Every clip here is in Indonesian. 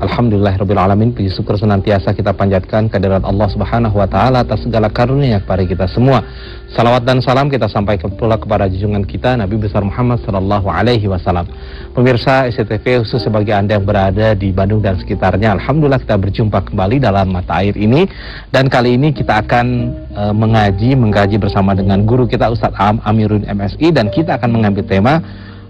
Alhamdulillahirabbil alamin, puji syukur senantiasa kita panjatkan kehadirat Allah Subhanahu wa taala atas segala karunia kepada kita semua. Salawat dan salam kita sampaikan pula kepada junjungan kita Nabi besar Muhammad sallallahu alaihi wasallam. Pemirsa SCTV, khusus sebagai Anda yang berada di Bandung dan sekitarnya, alhamdulillah kita berjumpa kembali dalam mata air ini, dan kali ini kita akan mengkaji bersama dengan guru kita Ustadz Amiruddin MSI, dan kita akan mengambil tema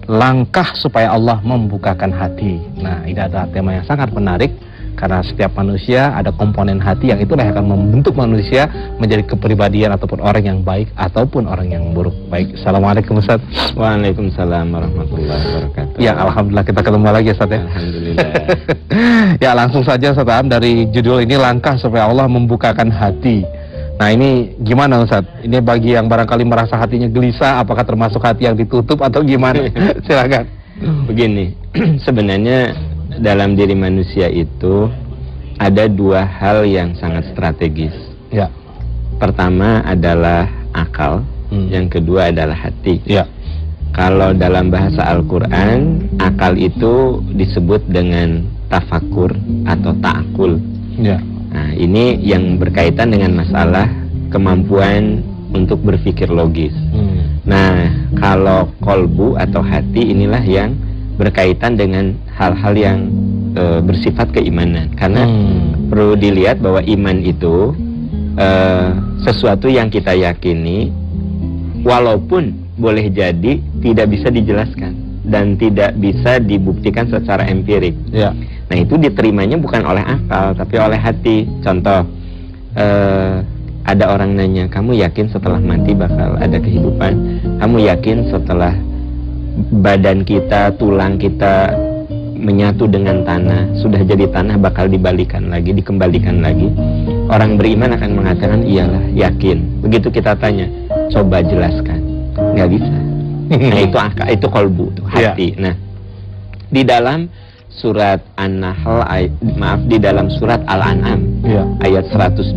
langkah supaya Allah membukakan hati. Nah, ini adalah tema yang sangat menarik karena setiap manusia ada komponen hati yang itulah yang akan membentuk manusia menjadi kepribadian ataupun orang yang baik ataupun orang yang buruk. Baik, Assalamualaikum Ustaz. Waalaikumsalam warahmatullahi wabarakatuh. Ya, alhamdulillah kita ketemu lagi Ustaz ya. Alhamdulillah. Ya, langsung saja Ustaz dari judul ini, langkah supaya Allah membukakan hati. Nah, ini gimana Ustaz? Ini bagi yang barangkali merasa hatinya gelisah, apakah termasuk hati yang ditutup atau gimana? Silakan. Begini, sebenarnya dalam diri manusia itu ada dua hal yang sangat strategis. Ya. Pertama adalah akal, yang kedua adalah hati. Ya. Kalau dalam bahasa Al-Quran, akal itu disebut dengan tafakur atau ta'akul. Ya. Nah, ini yang berkaitan dengan masalah kemampuan untuk berpikir logis. Nah, kalau kolbu atau hati inilah yang berkaitan dengan hal-hal yang bersifat keimanan. Karena perlu dilihat bahwa iman itu sesuatu yang kita yakini, walaupun boleh jadi tidak bisa dijelaskan dan tidak bisa dibuktikan secara empirik. Ya. Nah, itu diterimanya bukan oleh akal tapi oleh hati. Contoh, ada orang nanya, kamu yakin setelah mati bakal ada kehidupan? Kamu yakin setelah badan kita, tulang kita menyatu dengan tanah, sudah jadi tanah bakal dibalikan lagi, dikembalikan lagi? Orang beriman akan mengatakan iyalah, yakin. Begitu kita tanya, coba jelaskan, nggak bisa. Nah, itu akal, itu kolbu, itu hati. Nah, di dalam surat An-Nahl, di dalam surat Al-An'am, ayat 125,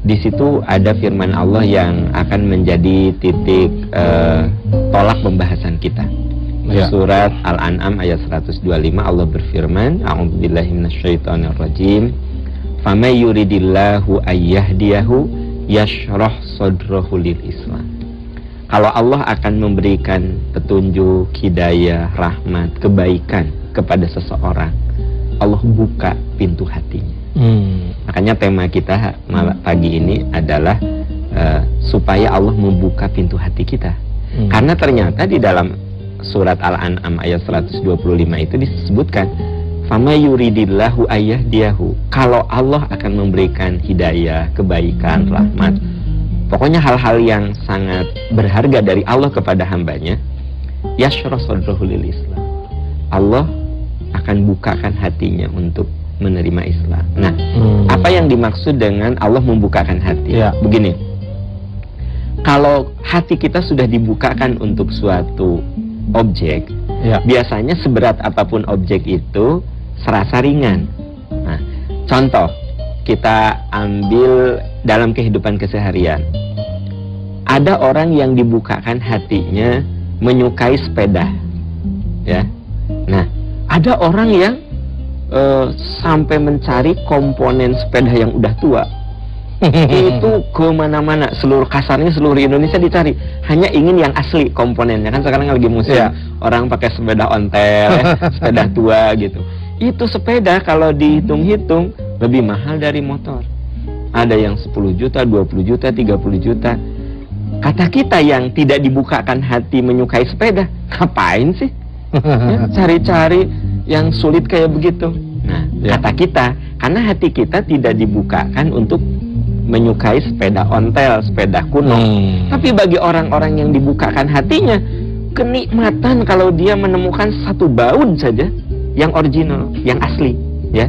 di situ ada firman Allah yang akan menjadi titik tolak pembahasan kita. Surat Al-An'am ayat 125, Allah berfirman, a'udzubillahi minasyaitonirrajim, famay yuridillahu ayyahdiyahu yashrah sadrahu lil Islam. Kalau Allah akan memberikan petunjuk, hidayah, rahmat, kebaikan kepada seseorang, Allah buka pintu hatinya. Makanya tema kita pagi ini adalah supaya Allah membuka pintu hati kita. Karena ternyata di dalam surat Al-An'am ayat 125 itu disebutkan, fama yuridillahu ayyahdiyahu. Kalau Allah akan memberikan hidayah, kebaikan, rahmat, pokoknya hal-hal yang sangat berharga dari Allah kepada hambanya, yashrah sadrahu lil Islam. Allah akan bukakan hatinya untuk menerima Islam. Nah, apa yang dimaksud dengan Allah membukakan hati? Begini, kalau hati kita sudah dibukakan untuk suatu objek, biasanya seberat apapun objek itu serasa ringan. Nah, contoh, kita ambil dalam kehidupan keseharian. Ada orang yang dibukakan hatinya menyukai sepeda, ya. Nah, ada orang yang sampai mencari komponen sepeda yang udah tua. Itu kemana-mana, kasarnya seluruh Indonesia dicari, hanya ingin yang asli komponennya. Kan sekarang lagi musim orang pakai sepeda ontel, sepeda tua gitu. Itu sepeda kalau dihitung-hitung lebih mahal dari motor. Ada yang 10 juta, 20 juta, 30 juta. Kata kita yang tidak dibukakan hati menyukai sepeda, ngapain sih? Cari-cari yang sulit kayak begitu. Nah, kata kita, karena hati kita tidak dibukakan untuk menyukai sepeda ontel, sepeda kuno. Tapi bagi orang-orang yang dibukakan hatinya, kenikmatan kalau dia menemukan satu baut saja yang original, yang asli, ya.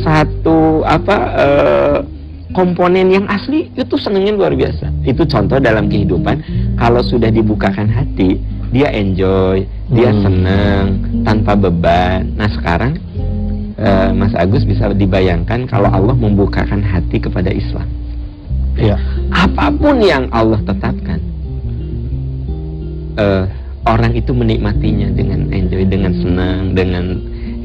Satu komponen yang asli, itu senangnya luar biasa. Itu contoh dalam kehidupan. Kalau sudah dibukakan hati, dia enjoy, dia senang tanpa beban. Nah, sekarang Mas Agus bisa dibayangkan kalau Allah membukakan hati kepada Islam. Apapun yang Allah tetapkan, orang itu menikmatinya dengan enjoy, dengan senang, dengan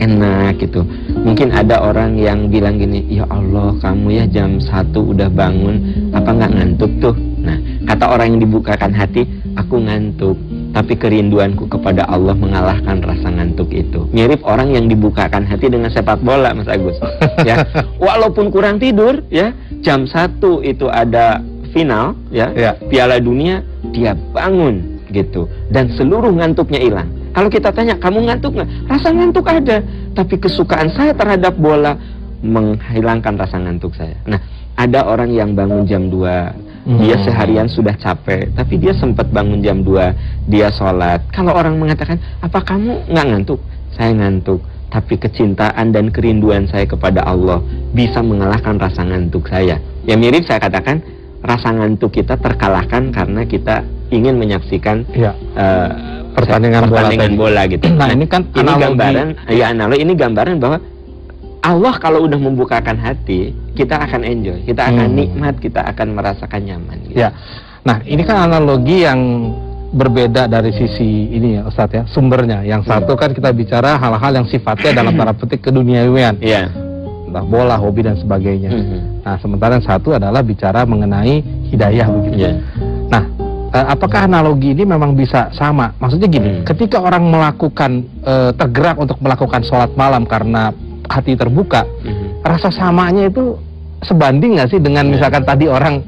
enak gitu. Mungkin ada orang yang bilang gini, ya Allah kamu ya jam 1 udah bangun, apa nggak ngantuk tuh? Nah, kata orang yang dibukakan hati, aku ngantuk, tapi kerinduanku kepada Allah mengalahkan rasa ngantuk itu. Mirip orang yang dibukakan hati dengan sepak bola, Mas Agus. Ya, walaupun kurang tidur, ya, jam 1 itu ada final, ya, Piala Dunia, dia bangun gitu, dan seluruh ngantuknya hilang. Kalau kita tanya, kamu ngantuk nggak? Rasa ngantuk ada, tapi kesukaan saya terhadap bola menghilangkan rasa ngantuk saya. Nah, ada orang yang bangun jam 2, dia seharian sudah capek, tapi dia sempat bangun jam 2, dia sholat. Kalau orang mengatakan, apa kamu nggak ngantuk? Saya ngantuk, tapi kecintaan dan kerinduan saya kepada Allah bisa mengalahkan rasa ngantuk saya. Ya mirip saya katakan, rasa ngantuk kita terkalahkan karena kita ingin menyaksikan pertandingan bola gitu. Nah, ini kan ini gambaran, ini gambaran bahwa Allah kalau udah membukakan hati, kita akan enjoy, kita akan nikmat, kita akan merasakan nyaman gitu. Ya. Nah, ini kan analogi yang berbeda dari sisi ini ya Ustadz ya, sumbernya. Yang satu kan kita bicara hal-hal yang sifatnya dalam tanda petik keduniawian. Iya. Entah bola, hobi dan sebagainya. Nah, sementara yang satu adalah bicara mengenai hidayah begitu. Nah, apakah analogi ini memang bisa sama? Maksudnya gini, ketika orang melakukan tergerak untuk melakukan sholat malam karena hati terbuka, rasa samanya itu sebanding nggak sih dengan misalkan tadi orang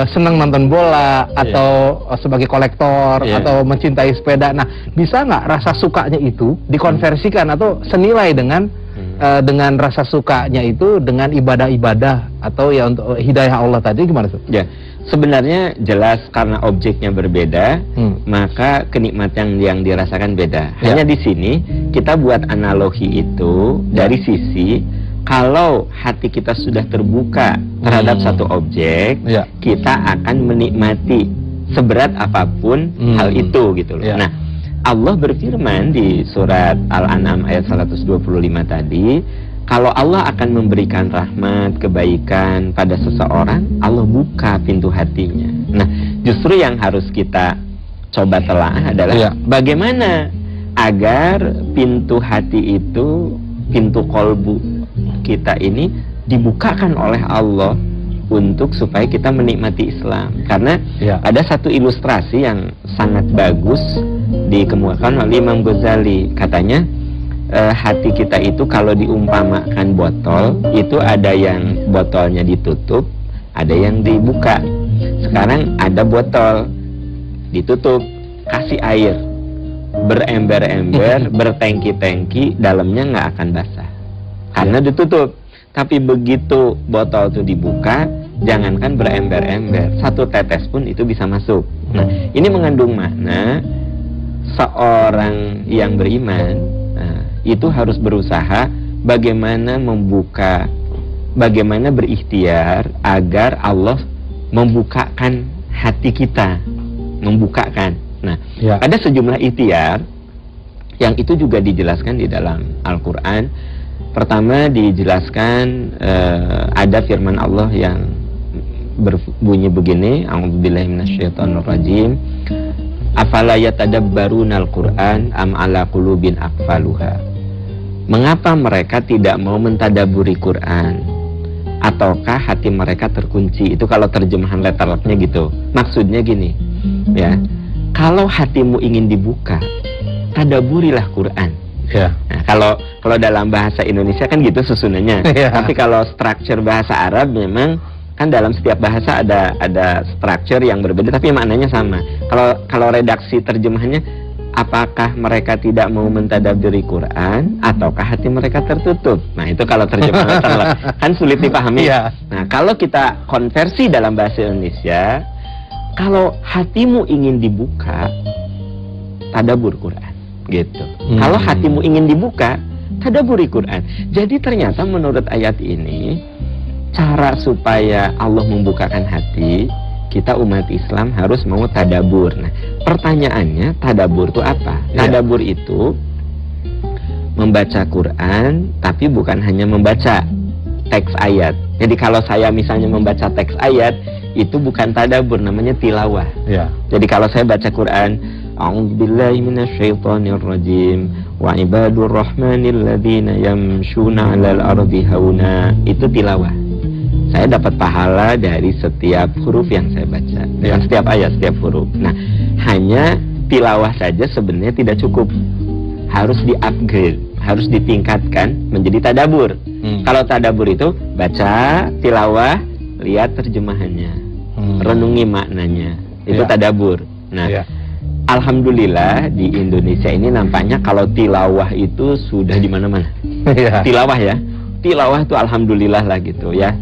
senang nonton bola atau sebagai kolektor atau mencintai sepeda? Nah, bisa nggak rasa sukanya itu dikonversikan atau senilai dengan rasa sukanya itu dengan ibadah-ibadah atau ya untuk hidayah Allah tadi, gimana tuh? Ya. Sebenarnya jelas karena objeknya berbeda, maka kenikmatan yang dirasakan beda. Hanya di sini kita buat analogi itu dari sisi kalau hati kita sudah terbuka terhadap satu objek, kita akan menikmati seberat apapun hal itu gitu loh. Nah, Allah berfirman di surat Al-An'am ayat 125 tadi, kalau Allah akan memberikan rahmat, kebaikan pada seseorang, Allah buka pintu hatinya. Nah, justru yang harus kita coba telaah adalah bagaimana agar pintu hati itu, pintu kolbu kita ini dibukakan oleh Allah untuk supaya kita menikmati Islam. Karena ada satu ilustrasi yang sangat bagus dikemukakan oleh Imam Ghazali. Katanya, hati kita itu kalau diumpamakan botol, itu ada yang botolnya ditutup, ada yang dibuka. Sekarang ada botol ditutup, kasih air, berember-ember, bertengki-tengki, dalamnya nggak akan basah karena ditutup. Tapi begitu botol itu dibuka, jangankan berember-ember, satu tetes pun itu bisa masuk. Nah, ini mengandung makna seorang yang beriman itu harus berusaha bagaimana membuka, bagaimana berikhtiar agar Allah membukakan hati kita, membukakan. Nah, ada sejumlah ikhtiar yang itu juga dijelaskan di dalam Al-Quran. Pertama dijelaskan ada firman Allah yang berbunyi begini, A'udzubillahi minasyaitonirrajim, afala yatadabbarunal Qur'an am ala qulubin aqfaluha. Mengapa mereka tidak mau mentadaburi Quran? Ataukah hati mereka terkunci? Itu kalau terjemahan letterlocknya gitu. Maksudnya gini, ya, kalau hatimu ingin dibuka, tadaburilah Quran. Nah, kalau dalam bahasa Indonesia kan gitu susunannya. Tapi kalau structure bahasa Arab memang kan dalam setiap bahasa ada structure yang berbeda, tapi maknanya sama. Kalau redaksi terjemahannya, apakah mereka tidak mau mentadaburi Quran ataukah hati mereka tertutup? Nah, itu kalau terjemahan kan sulit dipahami. Nah, kalau kita konversi dalam bahasa Indonesia, kalau hatimu ingin dibuka, tadabur Quran gitu. Kalau hatimu ingin dibuka, tadaburi Quran. Jadi ternyata menurut ayat ini, cara supaya Allah membukakan hati kita umat Islam harus mau tadabur. Nah, pertanyaannya, tadabur itu apa? Tadabur itu membaca Quran, tapi bukan hanya membaca teks ayat. Jadi kalau saya misalnya membaca teks ayat, itu bukan tadabur, namanya tilawah. Jadi kalau saya baca Quran, A'udzubillahi minasyaitonirrajim, Wa ibadur rahmanil ladzina yamshuna 'alal ardi hauna. Itu tilawah. Saya dapat pahala dari setiap huruf yang saya baca. Dengan setiap ayat, setiap huruf. Nah, hanya tilawah saja sebenarnya tidak cukup. Harus di-upgrade, harus ditingkatkan menjadi tadabur. Kalau tadabur itu baca, tilawah, lihat terjemahannya, renungi maknanya. Itu tadabur. Nah, alhamdulillah di Indonesia ini nampaknya kalau tilawah itu sudah di mana-mana. Tilawah ya. Tilawah itu alhamdulillah lah gitu ya.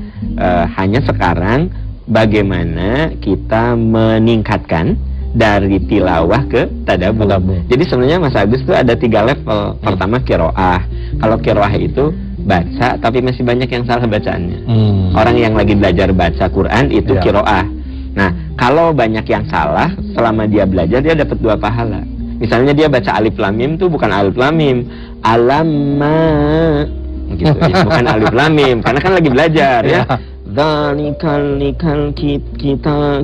Hanya sekarang bagaimana kita meningkatkan dari tilawah ke tadabur. Jadi sebenarnya Mas Agus itu ada 3 level. Pertama qiraah. Kalau qiraah itu baca tapi masih banyak yang salah bacaannya. Orang yang lagi belajar baca Quran itu qiraah. Nah, kalau banyak yang salah selama dia belajar dia dapat 2 pahala. Misalnya dia baca alif lam mim itu bukan alif lam mim, alamma gitu ya, bukan alif lam mim karena kan lagi belajar ya. Zalikal kita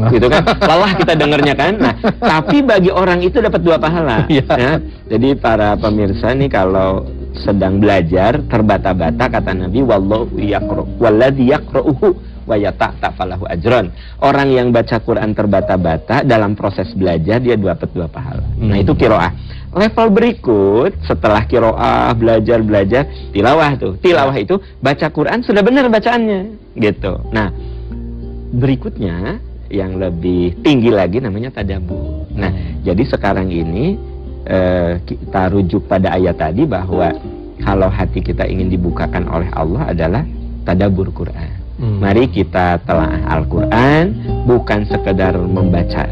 gitu kan, lelah kita dengernya kan. Nah, tapi bagi orang itu dapat 2 pahala ya. Jadi para pemirsa nih kalau sedang belajar terbata-bata kata Nabi wallahu yaqra walladzi yaqra'uhu wa yata'falahu ajran. Orang yang baca Quran terbata-bata dalam proses belajar dia dapat 2 pahala. Nah, itu qiraah. Level berikut setelah qiraah belajar tilawah tuh. Tilawah itu baca Quran sudah benar bacaannya gitu. Nah, berikutnya yang lebih tinggi lagi namanya tadabbur. Nah, jadi sekarang ini kita rujuk pada ayat tadi bahwa kalau hati kita ingin dibukakan oleh Allah adalah tadabbur Quran. Mari kita telaah Al-Quran, bukan sekedar membaca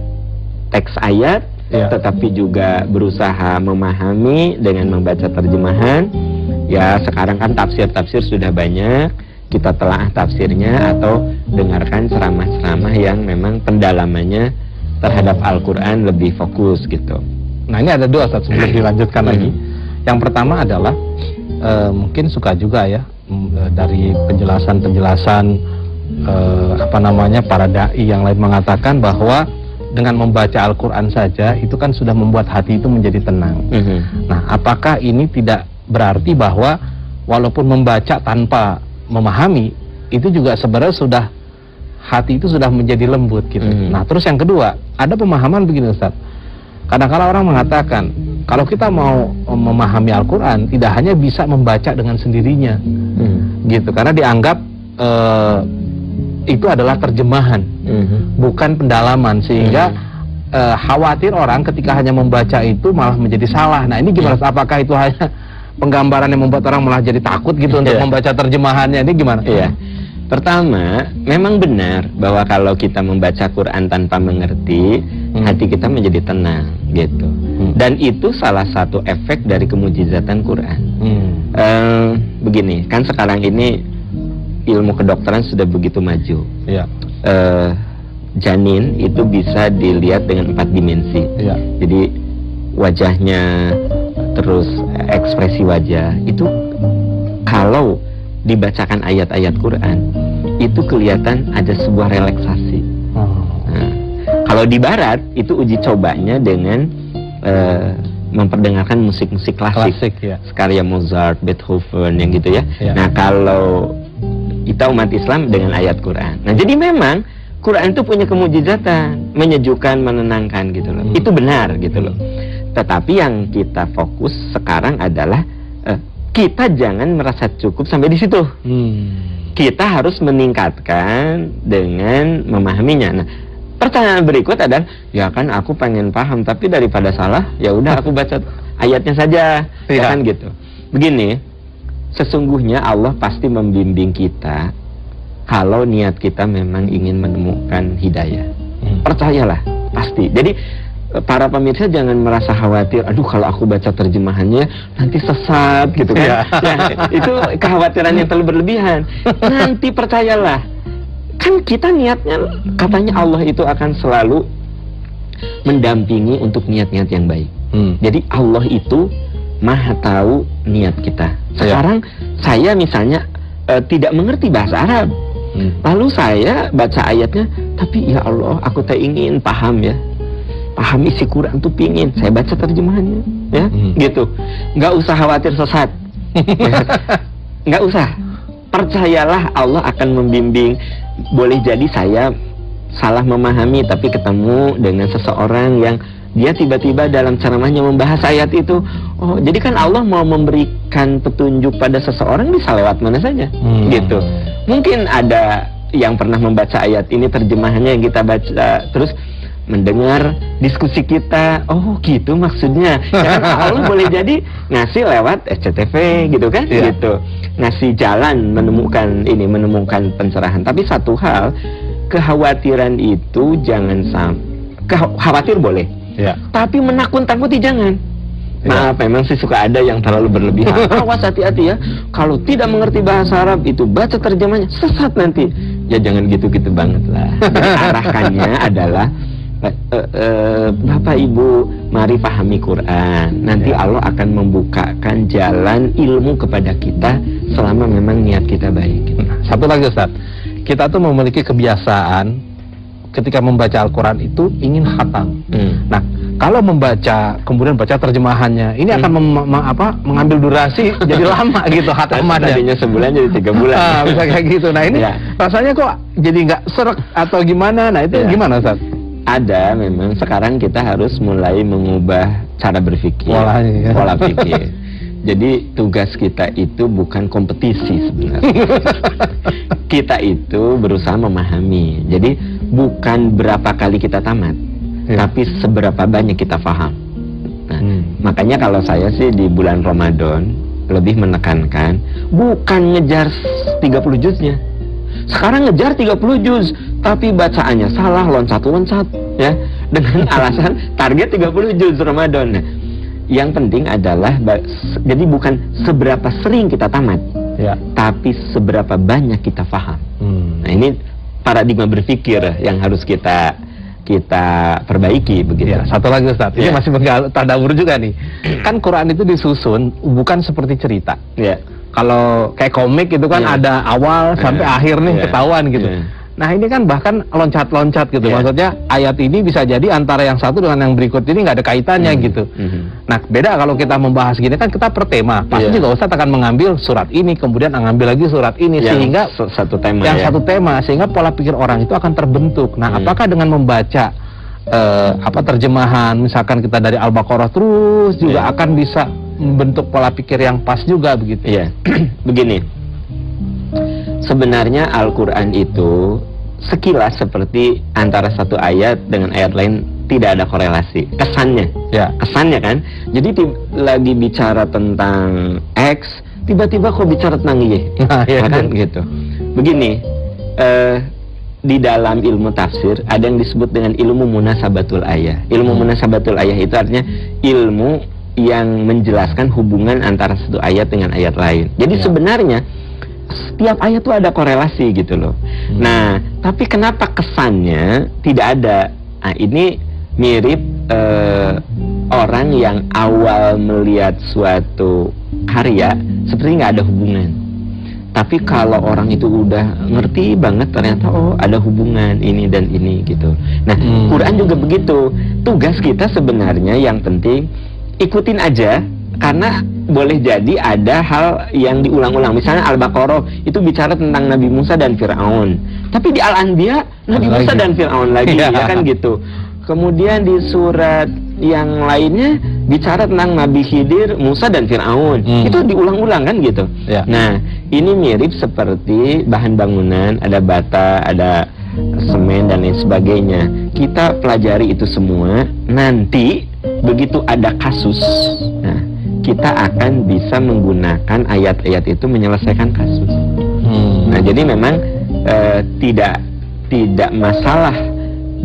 teks ayat, tetapi juga berusaha memahami dengan membaca terjemahan. Ya, sekarang kan tafsir-tafsir sudah banyak, kita telaah tafsirnya atau dengarkan ceramah-ceramah yang memang pendalamannya terhadap Al-Quran lebih fokus gitu. Nah, ini ada 2 Ustaz sebelum dilanjutkan lagi. Yang pertama adalah mungkin suka juga ya dari penjelasan para dai yang lain mengatakan bahwa dengan membaca Al-Quran saja itu kan sudah membuat hati itu menjadi tenang. Nah, apakah ini tidak berarti bahwa walaupun membaca tanpa memahami itu juga sebenarnya sudah hati itu sudah menjadi lembut gitu. Nah, terus yang kedua, ada pemahaman begini Ustaz. Kadang-kadang orang mengatakan kalau kita mau memahami Al-Quran tidak hanya bisa membaca dengan sendirinya gitu, karena dianggap itu adalah terjemahan, bukan pendalaman, sehingga khawatir orang ketika hanya membaca itu malah menjadi salah. Nah, ini gimana? Apakah itu hanya penggambaran yang membuat orang malah jadi takut gitu untuk membaca terjemahannya? Ini gimana? Pertama, memang benar bahwa kalau kita membaca Quran tanpa mengerti, hati kita menjadi tenang gitu. Dan itu salah satu efek dari kemujizatan Quran. Begini, kan sekarang ini ilmu kedokteran sudah begitu maju. Janin itu bisa dilihat dengan 4 dimensi. Jadi wajahnya, terus ekspresi wajah itu kalau dibacakan ayat-ayat Quran itu kelihatan ada sebuah relaksasi. Nah, kalau di Barat itu uji cobanya dengan memperdengarkan musik-musik klasik karya Mozart, Beethoven yang gitu ya. Nah, kalau kita umat Islam dengan ayat Quran. Nah, jadi memang Quran itu punya kemujizatan, menyejukkan, menenangkan gitu loh. Itu benar gitu loh. Tetapi yang kita fokus sekarang adalah kita jangan merasa cukup sampai di situ. Kita harus meningkatkan dengan memahaminya. Nah, pertanyaan berikut adalah, ya kan aku pengen paham, tapi daripada salah, ya udah aku baca ayatnya saja, ya kan gitu. Begini, sesungguhnya Allah pasti membimbing kita kalau niat kita memang ingin menemukan hidayah. Percayalah, pasti. Jadi para pemirsa jangan merasa khawatir, aduh kalau aku baca terjemahannya nanti sesat gitu kan. Itu kekhawatiran yang terlalu berlebihan. Nanti percayalah, kan kita niatnya katanya Allah itu akan selalu mendampingi untuk niat-niat yang baik. Jadi Allah itu Maha tahu niat kita. Sekarang saya misalnya tidak mengerti bahasa Arab, lalu saya baca ayatnya, tapi ya Allah aku tak ingin paham ya. paham isi Quran tuh pingin, saya baca terjemahannya, ya, gitu. Nggak usah khawatir sesat, nggak usah. Percayalah Allah akan membimbing. Boleh jadi saya salah memahami, tapi ketemu dengan seseorang yang dia tiba-tiba dalam ceramahnya membahas ayat itu. Oh, jadi kan Allah mau memberikan petunjuk pada seseorang bisa lewat mana saja, gitu. Mungkin ada yang pernah membaca ayat ini terjemahannya yang kita baca, terus mendengar diskusi kita, oh gitu maksudnya. Ya kan Allah boleh jadi ngasih lewat SCTV gitu kan, gitu. Ngasih jalan menemukan pencerahan. Tapi satu hal, kekhawatiran itu jangan khawatir boleh. Tapi menakut-takuti jangan. Maaf, memang sih suka ada yang terlalu berlebihan. Awas, hati-hati ya. Kalau tidak mengerti bahasa Arab itu baca terjemahnya sesat nanti. Ya jangan gitu-gitu banget lah. Arahkannya adalah Bapak Ibu, mari pahami Quran. Nanti Allah akan membukakan jalan ilmu kepada kita selama memang niat kita baik. Satu lagi Ustaz, kita tuh memiliki kebiasaan ketika membaca Al-Quran itu ingin khatam. Nah, kalau membaca kemudian baca terjemahannya, ini akan mengambil durasi jadi lama gitu khatamannya. Tadinya sebulan jadi 3 bulan. Bisa kayak gitu. Nah ini rasanya kok jadi nggak serak atau gimana? Nah itu gimana Ustaz? Ada, memang sekarang kita harus mulai mengubah cara berpikir, pola pikir. Jadi tugas kita itu bukan kompetisi sebenarnya. Kita itu berusaha memahami. Jadi bukan berapa kali kita tamat, tapi seberapa banyak kita paham. Nah, makanya kalau saya sih di bulan Ramadan lebih menekankan bukan ngejar 30 juznya. Sekarang ngejar 30 juz, tapi bacaannya salah, loncat-loncat, ya, dengan alasan target 30 juz Ramadan. Nah, yang penting adalah jadi bukan seberapa sering kita tamat, tapi seberapa banyak kita paham. Nah, ini paradigma berpikir yang harus kita perbaiki begitu. Satu lagi Ustaz, ini masih tadabur juga nih. Kan Quran itu disusun bukan seperti cerita. Kalau kayak komik itu kan ada awal sampai akhir nih ketahuan gitu. Nah ini kan bahkan loncat-loncat gitu. Maksudnya ayat ini bisa jadi antara yang satu dengan yang berikut ini nggak ada kaitannya gitu. Nah beda kalau kita membahas gini kan kita per tema. Pasti juga Ustadz akan mengambil surat ini, kemudian mengambil lagi surat ini, sehingga satu tema satu tema, sehingga pola pikir orang itu akan terbentuk. Nah apakah dengan membaca terjemahan misalkan kita dari Al-Baqarah terus juga akan bisa membentuk pola pikir yang pas juga begitu? Begini, sebenarnya Al-Quran itu sekilas seperti antara satu ayat dengan ayat lain tidak ada korelasi. Kesannya, kesannya kan. Jadi lagi bicara tentang X, tiba-tiba kok bicara tentang Y, kan gitu. Begini, di dalam ilmu tafsir ada yang disebut dengan ilmu munasabatul ayah. Ilmu munasabatul ayah itu artinya ilmu yang menjelaskan hubungan antara satu ayat dengan ayat lain. Jadi sebenarnya setiap ayat itu ada korelasi gitu loh. Nah, tapi kenapa kesannya tidak ada? Nah, ini mirip orang yang awal melihat suatu karya seperti nggak ada hubungan. Tapi kalau orang itu udah ngerti banget ternyata ada hubungan ini dan ini gitu. Nah, Quran juga begitu. Tugas kita sebenarnya yang penting ikutin aja, karena boleh jadi ada hal yang diulang-ulang. Misalnya Al-Baqarah itu bicara tentang Nabi Musa dan Fir'aun, tapi di Al-Anbiya Nabi Musa dan Fir'aun lagi, ya kan gitu. Kemudian di surat yang lainnya bicara tentang Nabi Khidir, Musa dan Fir'aun, itu diulang-ulang kan gitu. Nah, ini mirip seperti bahan bangunan, ada bata, ada semen dan lain sebagainya. Kita pelajari itu semua, nanti begitu ada kasus, nah kita akan bisa menggunakan ayat-ayat itu menyelesaikan kasus. Nah jadi memang tidak masalah,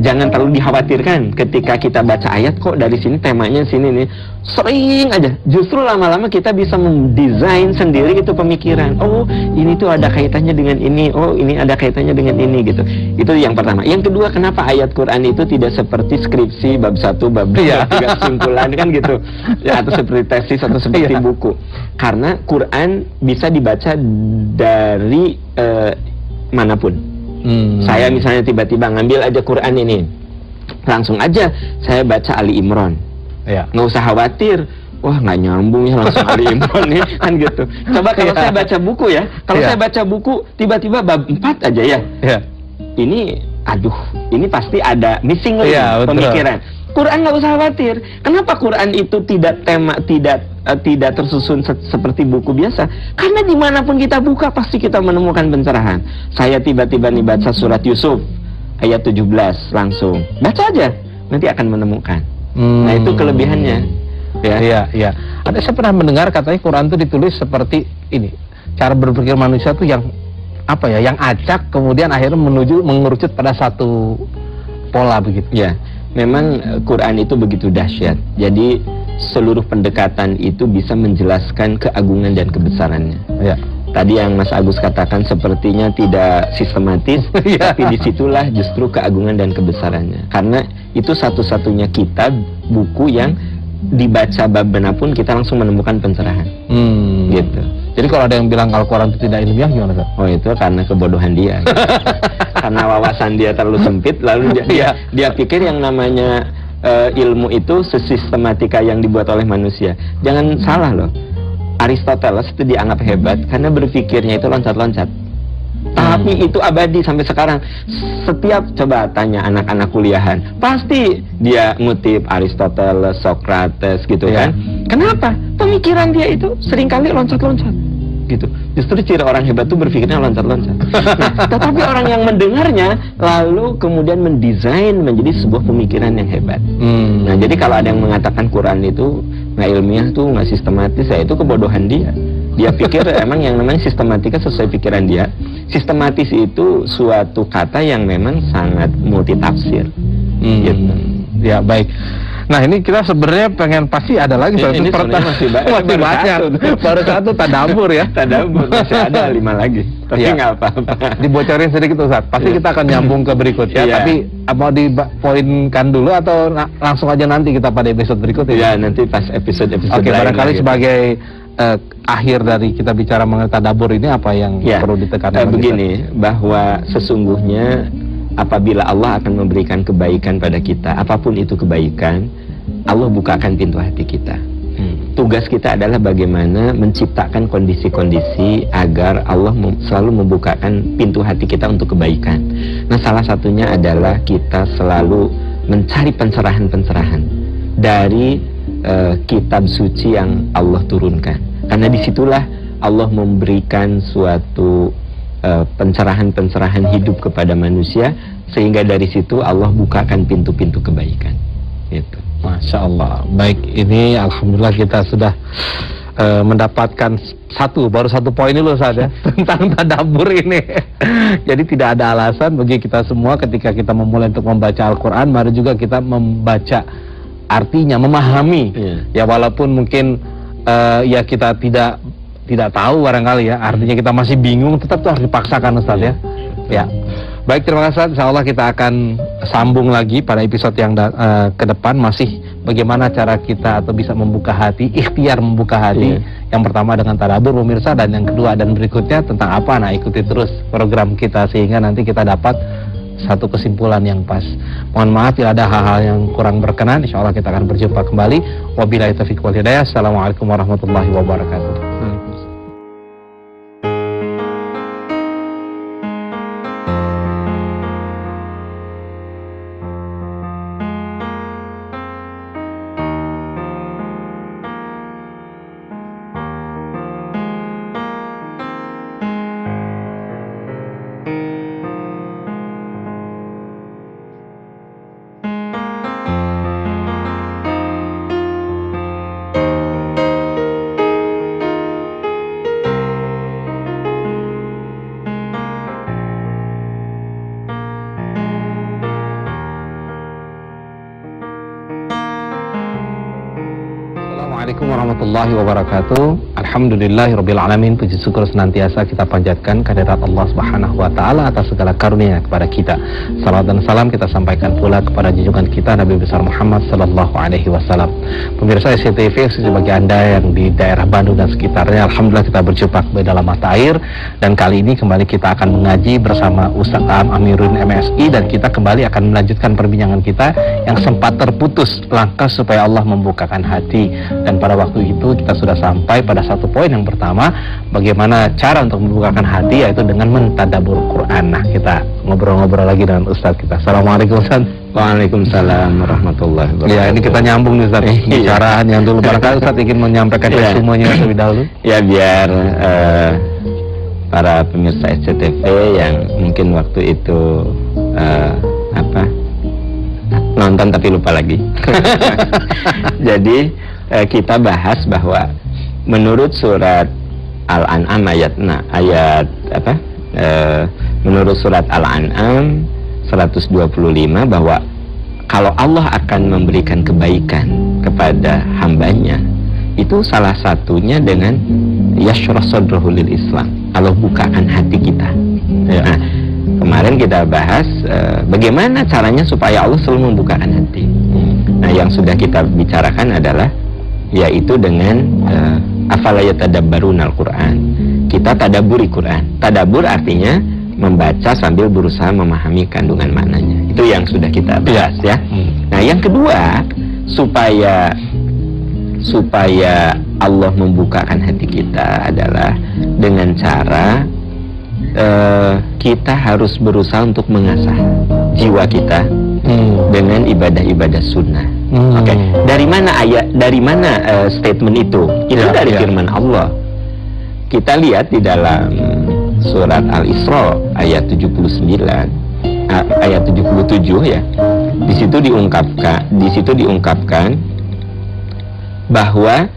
jangan terlalu dikhawatirkan ketika kita baca ayat kok dari sini temanya sini nih, sering aja. Justru lama-lama kita bisa mendesain sendiri itu pemikiran. Oh ini tuh ada kaitannya dengan ini, oh ini ada kaitannya dengan ini gitu. Itu yang pertama. Yang kedua, kenapa ayat Quran itu tidak seperti skripsi bab 1, bab 2, bab 3 kesimpulan kan gitu ya, atau seperti tesis atau seperti buku. Karena Quran bisa dibaca dari manapun. Saya misalnya tiba-tiba ngambil aja Quran ini, langsung aja saya baca Ali Imran. Ya. Nggak usah khawatir, wah nggak nyambung ya langsung Ali Imran nih, kan gitu. Coba kalau saya baca buku ya, kalau saya baca buku tiba-tiba bab 4 aja ya. Ini, aduh, ini pasti ada missing link pemikiran. Quran nggak usah khawatir. Kenapa Quran itu tidak tersusun seperti buku biasa? Karena dimanapun kita buka pasti kita menemukan pencerahan. Saya tiba-tiba nih baca surat Yusuf ayat 17 langsung baca aja, nanti akan menemukan. Nah itu kelebihannya. Iya. Ada, saya pernah mendengar katanya Quran itu ditulis seperti ini. Cara berpikir manusia tuh yang apa ya? Yang acak kemudian akhirnya mengerucut pada satu pola begitu. Ya. Memang Quran itu begitu dahsyat. Jadi seluruh pendekatan itu bisa menjelaskan keagungan dan kebesarannya. Ya. Tadi yang Mas Agus katakan sepertinya tidak sistematis, tapi disitulah justru keagungan dan kebesarannya. Karena itu satu-satunya kitab, buku yang dibaca bab manapun kita langsung menemukan pencerahan. Gitu. Jadi kalau ada yang bilang Al-Quran itu tidak ilmiah gimana, Pak? Oh, itu karena kebodohan dia. Karena wawasan dia terlalu sempit, lalu dia pikir yang namanya ilmu itu sesistematika yang dibuat oleh manusia. Jangan salah loh. Aristoteles itu dianggap hebat karena berpikirnya itu loncat-loncat. Tapi itu abadi sampai sekarang. Setiap coba tanya anak-anak kuliahan, pasti dia ngutip Aristoteles, Socrates gitu kan. Kenapa? Pemikiran dia itu seringkali loncat-loncat gitu. Justru ciri orang hebat itu berpikirnya loncat-loncat. Nah, tetapi orang yang mendengarnya lalu kemudian mendesain menjadi sebuah pemikiran yang hebat. Nah, jadi kalau ada yang mengatakan Quran itu nggak ilmiah tuh, nggak sistematis, ya itu kebodohan dia. Dia pikir emang yang namanya sistematika sesuai pikiran dia. Sistematis itu suatu kata yang memang sangat multitafsir. Gitu. Ya, baik. Nah, ini kita sebenarnya pengen pasti ada lagi ini masih banyak. Baru satu tadabur ya. Tadabur masih ada 5 lagi. Tapi nggak apa-apa. Dibocorin sedikit Ustaz. Pasti kita akan nyambung ke berikutnya. Tapi mau dipoinkan dulu atau langsung aja nanti kita pada episode berikutnya? Ya, nanti pas episode Oke, barangkali sebagai akhir dari kita bicara mengenai tadabur ini apa yang perlu ditekankan? Begini, bahwa sesungguhnya apabila Allah akan memberikan kebaikan pada kita, apapun itu kebaikan, Allah bukakan pintu hati kita. Tugas kita adalah bagaimana menciptakan kondisi-kondisi agar Allah selalu membukakan pintu hati kita untuk kebaikan. Nah, salah satunya adalah kita selalu mencari pencerahan-pencerahan dari kitab suci yang Allah turunkan. Karena disitulah Allah memberikan suatu pencerahan-pencerahan hidup kepada manusia, sehingga dari situ Allah bukakan pintu-pintu kebaikan. Gitu. Masya Allah. Baik, ini alhamdulillah kita sudah mendapatkan baru satu poin dulu saja tentang tadabbur ini. Jadi tidak ada alasan bagi kita semua ketika kita memulai untuk membaca Al-Quran, mari juga kita membaca artinya, memahami. Ya walaupun mungkin ya kita tidak tahu barangkali ya, artinya kita masih bingung, tetap harus dipaksakan Ustaz ya. Ya. Baik, terima kasih. Insyaallah kita akan sambung lagi pada episode yang ke depan, masih bagaimana cara kita atau bisa membuka hati, ikhtiar membuka hati. Yang pertama dengan tadabbur pemirsa, dan yang kedua dan berikutnya tentang apa? Nah, ikuti terus program kita sehingga nanti kita dapat satu kesimpulan yang pas. Mohon maaf bila ada hal-hal yang kurang berkenan. Insyaallah kita akan berjumpa kembali. Wabillahi taufiq wal hidayah. Assalamualaikum warahmatullahi wabarakatuh. Assalamualaikum warahmatullahi wabarakatuh. Alhamdulillahirrabbilalamin. Puji syukur senantiasa kita panjatkan kehadirat Allah Subhanahu wa Ta'ala atas segala karunia kepada kita. Salawat dan salam kita sampaikan pula kepada junjungan kita Nabi besar Muhammad sallallahu alaihi wasallam. Pemirsa SCTV, bagi Anda yang di daerah Bandung dan sekitarnya, alhamdulillah kita berjumpa di dalam mata air, dan kali ini kembali kita akan mengaji bersama Ustaz Amiruddin MSI, dan kita kembali akan melanjutkan perbincangan kita yang sempat terputus, langkah supaya Allah membukakan hati. Dan pada waktu itu kita sudah sampai pada satu poin yang pertama, bagaimana cara untuk membukakan hati, yaitu dengan mentadabur Quran. Nah, kita ngobrol-ngobrol lagi dengan Ustaz kita. Assalamualaikum Ustaz. Waalaikumsalam warahmatullahi wabarakatuh. Ya, ini kita nyambung nih Ustaz, bicaraan yang dulu. Barangkali Ustaz ingin menyampaikan resumenya terlebih dahulu. Ya, biar para pemirsa SCTV yang mungkin waktu itu nonton tapi lupa lagi. Jadi kita bahas bahwa menurut surat Al-An'am menurut surat Al-An'am 125 bahwa kalau Allah akan memberikan kebaikan kepada hambanya, itu salah satunya dengan yashrah sadrahu lil Islam, Allah bukakan hati kita. Nah, kemarin kita bahas bagaimana caranya supaya Allah selalu membukakan hati. Nah, yang sudah kita bicarakan adalah yaitu dengan afala yatadabbarunal Quran. Kita tadaburi Quran. Tadabur artinya membaca sambil berusaha memahami kandungan maknanya. Itu yang sudah kita bahas ya. Nah, yang kedua, supaya Allah membukakan hati kita adalah dengan cara kita harus berusaha untuk mengasah jiwa kita dengan ibadah-ibadah sunnah. Oke. Dari mana statement itu? Itu dari firman Allah. Kita lihat di dalam surat Al-Isra ayat 79, ayat 77 ya. Di situ diungkapkan bahwa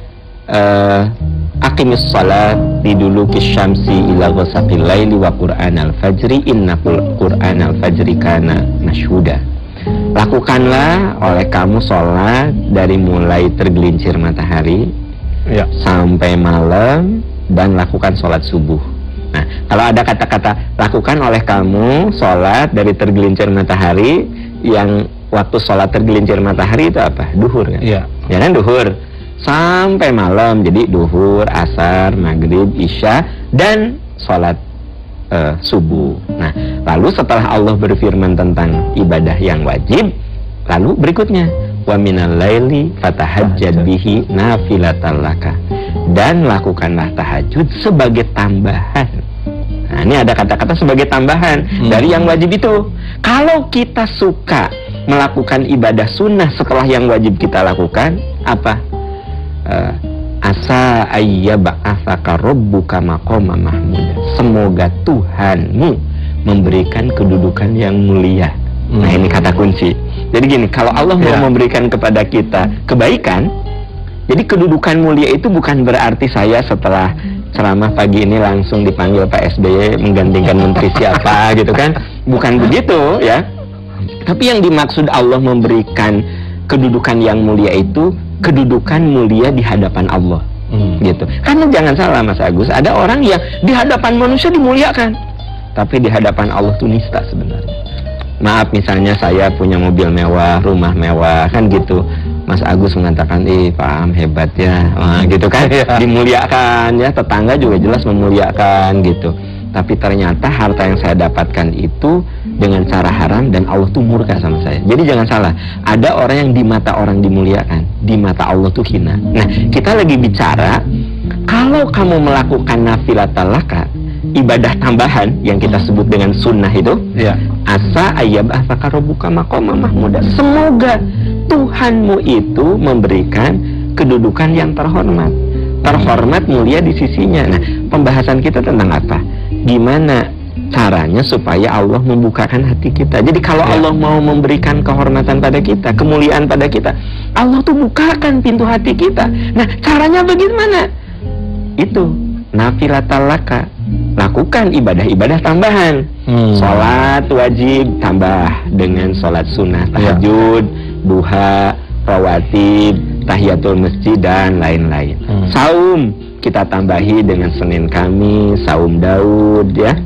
aqimis salat liduluki syamsi ila ghasaqil laili wa qur'anal fajri inna qur'anal fajri kana masyhuda. Lakukanlah oleh kamu sholat dari mulai tergelincir matahari sampai malam, dan lakukan sholat subuh. Nah, kalau ada kata-kata lakukan oleh kamu sholat dari tergelincir matahari, yang waktu sholat tergelincir matahari itu apa? Duhur kan? Ya kan, duhur sampai malam, jadi duhur, asar, maghrib, isya, dan sholat subuh. Nah, lalu setelah Allah berfirman tentang ibadah yang wajib, lalu berikutnya wa minal laili fatahajjad bihi nafilatan laka, dan lakukanlah tahajud sebagai tambahan. Nah, ini ada kata-kata sebagai tambahan dari yang wajib itu. Kalau kita suka melakukan ibadah sunnah setelah yang wajib kita lakukan, apa? Asa ayyab'atsaka rabbuka maqama mahmuda. Semoga Tuhanmu memberikan kedudukan yang mulia. Nah, ini kata kunci. Jadi gini, kalau Allah mau memberikan kepada kita kebaikan, jadi kedudukan mulia itu bukan berarti saya setelah ceramah pagi ini langsung dipanggil Pak SBY menggantikan menteri siapa gitu kan. Bukan begitu ya. Tapi yang dimaksud Allah memberikan kedudukan yang mulia itu kedudukan mulia di hadapan Allah. Gitu. Karena jangan salah Mas Agus, ada orang yang di hadapan manusia dimuliakan, tapi di hadapan Allah itu nista sebenarnya. Maaf, misalnya saya punya mobil mewah, rumah mewah, kan gitu. Mas Agus mengatakan, Pak Am hebat ya, gitu kan, dimuliakan ya, tetangga juga jelas memuliakan gitu. Tapi ternyata harta yang saya dapatkan itu dengan cara haram, dan Allah tuh murka sama saya. Jadi jangan salah, ada orang yang di mata orang dimuliakan, di mata Allah tuh hina. Nah, kita lagi bicara, kalau kamu melakukan nafilatal laka, ibadah tambahan yang kita sebut dengan sunnah itu, asa ayyab'atsaka rabbuka maqama mahmuda. Semoga Tuhanmu itu memberikan kedudukan yang terhormat. Terhormat, mulia di sisinya. Nah, pembahasan kita tentang apa? Gimana caranya supaya Allah membukakan hati kita. Jadi kalau Allah mau memberikan kehormatan pada kita, kemuliaan pada kita, Allah tuh bukakan pintu hati kita. Nah, caranya bagaimana? Itu nafilatal laka. Lakukan ibadah-ibadah tambahan. Sholat wajib tambah dengan sholat sunnah, tahajud, duha, rawatib, tahiyatul masjid, dan lain-lain. Saum, kita tambahi dengan Senin Kamis, saum Daud ya,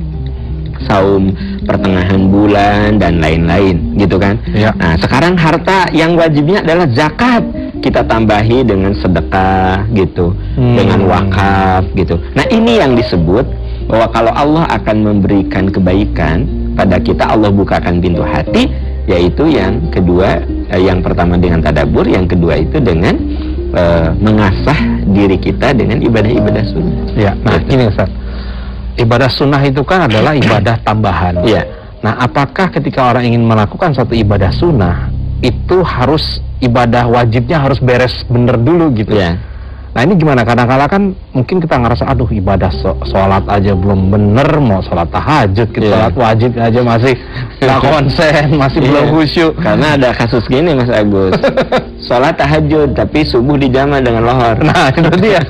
saum pertengahan bulan dan lain-lain gitu kan. Nah sekarang harta yang wajibnya adalah zakat, kita tambahi dengan sedekah gitu, dengan wakaf gitu. Nah ini yang disebut bahwa kalau Allah akan memberikan kebaikan pada kita, Allah bukakan pintu hati, yaitu yang kedua, yang pertama dengan tadabbur, yang kedua itu dengan mengasah diri kita dengan ibadah-ibadah sunnah. Ya, nah ini Ustaz, ibadah sunnah itu kan adalah ibadah tambahan. Iya. Nah, apakah ketika orang ingin melakukan suatu ibadah sunnah itu harus ibadah wajibnya harus beres bener dulu gitu? Iya. Nah ini gimana? Kadang-kala kan mungkin kita ngerasa aduh ibadah sholat aja belum bener, mau sholat tahajud, kita sholat wajib aja masih nggak konsen, masih belum khusyuk. Karena ada kasus gini Mas Agus, sholat tahajud tapi subuh dijama dengan lohor. Nah itu dia.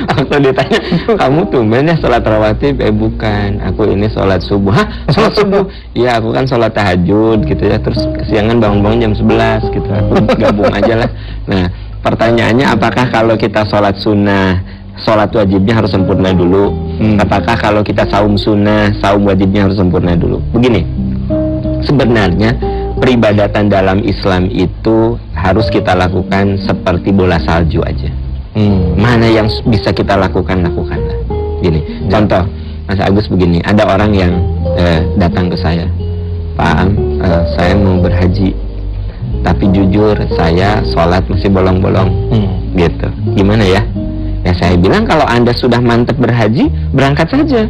Waktu ditanya, kamu tumben ya sholat rawatib? Bukan, aku ini sholat subuh. Hah? Sholat subuh? Iya aku kan sholat tahajud gitu ya, terus kesiangan bangun-bangun jam 11 gitu, aku gabung aja lah. Nah pertanyaannya, apakah kalau kita sholat sunnah, sholat wajibnya harus sempurna dulu? Apakah kalau kita saum sunnah, saum wajibnya harus sempurna dulu? Begini, sebenarnya peribadatan dalam Islam itu harus kita lakukan seperti bola salju aja. Mana yang bisa kita lakukan, lakukanlah. Gini, contoh, Mas Agus begini, ada orang yang datang ke saya, Pak Am, saya mau berhaji, tapi jujur saya sholat masih bolong-bolong, gitu. Gimana ya? Ya saya bilang kalau Anda sudah mantap berhaji, berangkat saja.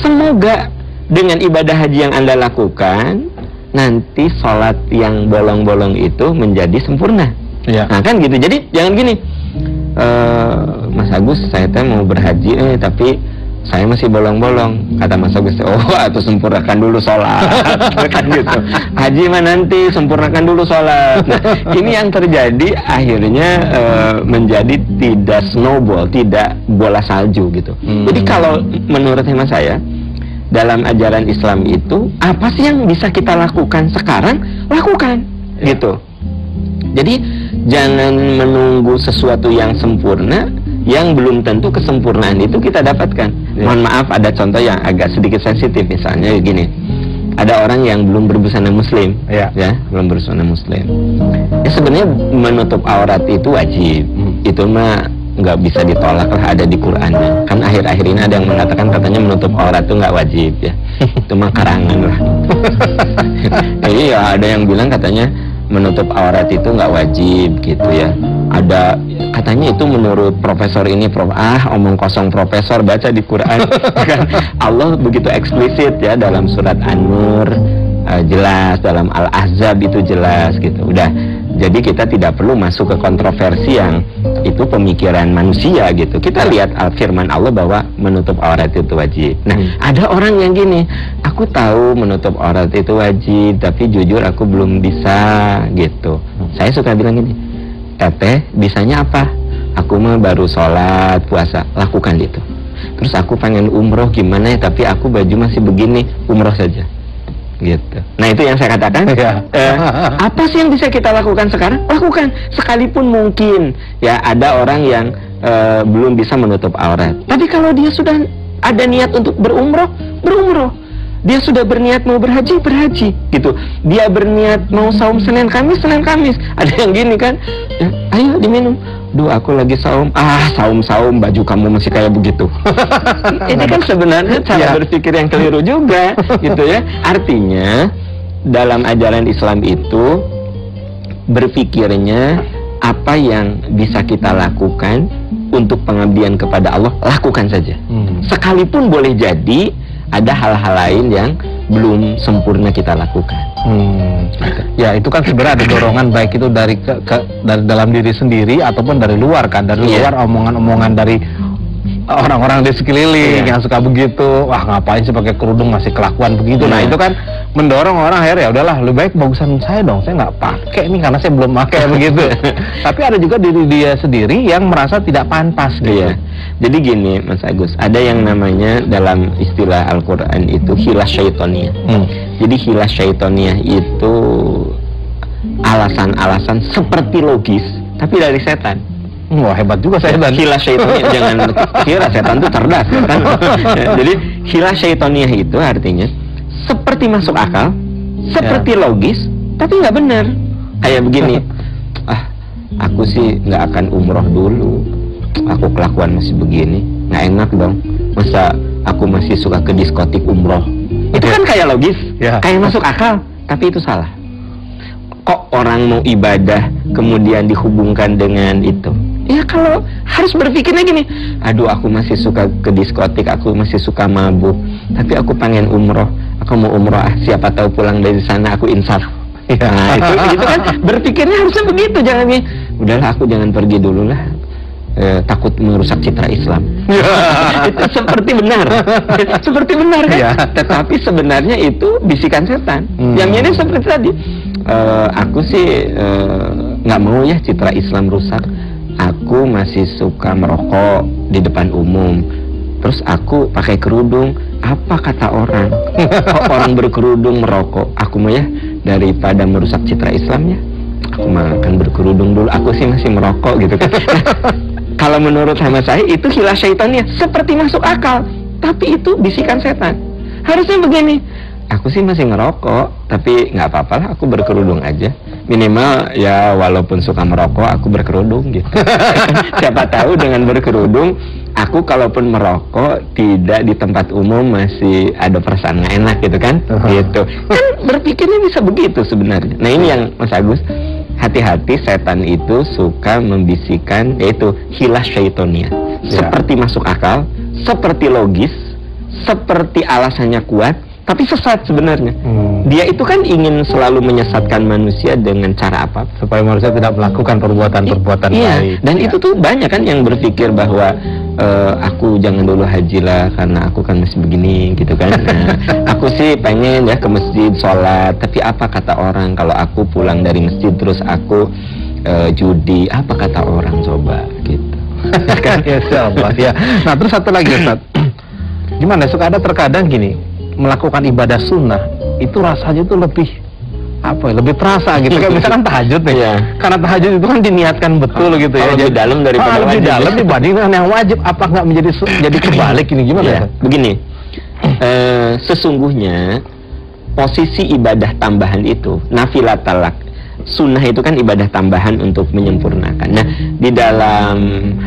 Semoga dengan ibadah haji yang Anda lakukan, nanti sholat yang bolong-bolong itu menjadi sempurna. Ya. Nah kan gitu. Jadi jangan gini, Mas Agus saya mau berhaji, tapi saya masih bolong-bolong. Kata Mas Agus, oh atau sempurnakan dulu sholat. Kan gitu. Haji mah nanti, sempurnakan dulu sholat. Nah ini yang terjadi akhirnya menjadi tidak snowball, tidak bola salju gitu. Jadi kalau menurut hemat saya, dalam ajaran Islam itu apa sih yang bisa kita lakukan sekarang, lakukan gitu. Jadi jangan menunggu sesuatu yang sempurna yang belum tentu kesempurnaan itu kita dapatkan. Mohon maaf, ada contoh yang agak sedikit sensitif. Misalnya gini, ada orang yang belum berbusana muslim, ya belum berbusana muslim. Ya sebenarnya menutup aurat itu wajib. Itu mah nggak bisa ditolak lah, ada di Qurannya. Kan akhir-akhir ini ada yang mengatakan katanya menutup aurat itu nggak wajib ya. Itu mah karangan lah. Iya, ada yang bilang katanya menutup aurat itu nggak wajib gitu ya. Ada katanya itu menurut profesor ini, omong kosong profesor, baca di Quran. Kan Allah begitu eksplisit ya, dalam surat An-Nur jelas, dalam Al-Ahzab itu jelas gitu. Udah, jadi kita tidak perlu masuk ke kontroversi yang itu pemikiran manusia gitu. Kita lihat firman Allah bahwa menutup aurat itu wajib. Nah, ada orang yang gini, aku tahu menutup aurat itu wajib, tapi jujur aku belum bisa gitu. Saya suka bilang gini, Teteh, bisanya apa? Aku mah baru sholat, puasa, lakukan itu. Terus aku pengen umroh gimana ya, tapi aku baju masih begini, umroh saja. Gitu. Nah itu yang saya katakan. Apa sih yang bisa kita lakukan sekarang? Lakukan. Sekalipun mungkin ya ada orang yang belum bisa menutup aurat. Tapi kalau dia sudah ada niat untuk berumroh, berumroh. Dia sudah berniat mau berhaji, berhaji gitu. Dia berniat mau saum Senin Kamis, Senin Kamis. Ada yang gini kan, ya, ayo diminum. Duh aku lagi saum, saum baju kamu masih kayak begitu. Ini kan sebenarnya cara berpikir yang keliru juga gitu ya. Artinya dalam ajaran Islam itu berpikirnya apa yang bisa kita lakukan untuk pengabdian kepada Allah, lakukan saja. Sekalipun boleh jadi ada hal-hal lain yang belum sempurna kita lakukan. Ya itu kan sebenarnya ada dorongan baik itu dari dalam diri sendiri ataupun dari luar kan, dari luar omongan-omongan dari orang-orang di sekeliling yang suka begitu, wah ngapain sih pakai kerudung masih kelakuan begitu. Nah itu kan mendorong orang akhirnya ya udahlah lebih baik bagusan saya dong, saya nggak pakai ini karena saya belum pakai begitu. Tapi ada juga diri dia sendiri yang merasa tidak pantas gitu. Jadi gini Mas Agus, ada yang namanya dalam istilah Al-Quran itu hilas syaitoniyah. Jadi hilas syaitoniyah itu alasan-alasan seperti logis tapi dari setan. Wah, hebat juga setan. Hilah syaitoniyah, jangan kira setan itu cerdas kan. Jadi hilah syaitoniyah itu artinya seperti masuk akal, seperti logis, tapi nggak benar. Kayak begini, aku sih nggak akan umroh dulu, aku kelakuan masih begini, nggak enak dong. Masa aku masih suka ke diskotik umroh? Itu kan kayak logis, kayak masuk akal, tapi itu salah. Kok orang mau ibadah kemudian dihubungkan dengan itu? Ya kalau harus berpikirnya gini, aduh aku masih suka ke diskotik, aku masih suka mabuk, tapi aku pengen umroh, aku mau umroh, siapa tahu pulang dari sana aku insaf. Nah itu kan berpikirnya harusnya begitu, jangan nih, udahlah aku jangan pergi dulu lah, takut merusak citra Islam. Itu seperti benar, seperti benar kan? Tetapi sebenarnya itu bisikan setan. Yang ini seperti tadi, aku sih nggak mau ya citra Islam rusak. Aku masih suka merokok di depan umum. Terus aku pakai kerudung, apa kata orang? Kok orang berkerudung merokok? Aku mau ya, daripada merusak citra Islamnya, aku makan berkerudung dulu. Aku sih masih merokok gitu kan. Kalau menurut hemat saya itu hilah syaitannya, seperti masuk akal, tapi itu bisikan setan. Harusnya begini, aku sih masih ngerokok, tapi nggak apa-apa lah, aku berkerudung aja. Minimal ya walaupun suka merokok, aku berkerudung gitu. Siapa tahu dengan berkerudung, aku kalaupun merokok tidak di tempat umum masih ada perasaan nggak enak gitu kan? Gitu. Kan berpikirnya bisa begitu sebenarnya. Nah ini yang Mas Agus, hati-hati, setan itu suka membisikkan, yaitu hilah syaitoniyah. Seperti masuk akal, seperti logis, seperti alasannya kuat, tapi sesat sebenarnya. Dia itu kan ingin selalu menyesatkan manusia dengan cara apa? Supaya manusia tidak melakukan perbuatan-perbuatan baik. Dan itu tuh banyak kan yang berpikir bahwa aku jangan dulu haji lah karena aku kan masih begini gitu kan. Nah, aku sih pengen ya ke masjid sholat, tapi apa kata orang kalau aku pulang dari masjid terus aku judi, apa kata orang coba gitu. Ya Allah ya. Nah terus satu lagi Ustaz, gimana? Suka ada terkadang gini, melakukan ibadah sunnah itu rasanya itu lebih apa ya, lebih terasa gitu. Kayak misalkan tahajud nih, karena tahajud itu kan diniatkan betul gitu ya, lebih dalam daripada wajib. Lebih dalam dibandingkan yang wajib. Apa nggak jadi kebalik ini, gimana ya? Begini, sesungguhnya posisi ibadah tambahan itu nafilat talak, sunnah itu kan ibadah tambahan untuk menyempurnakan. Nah di dalam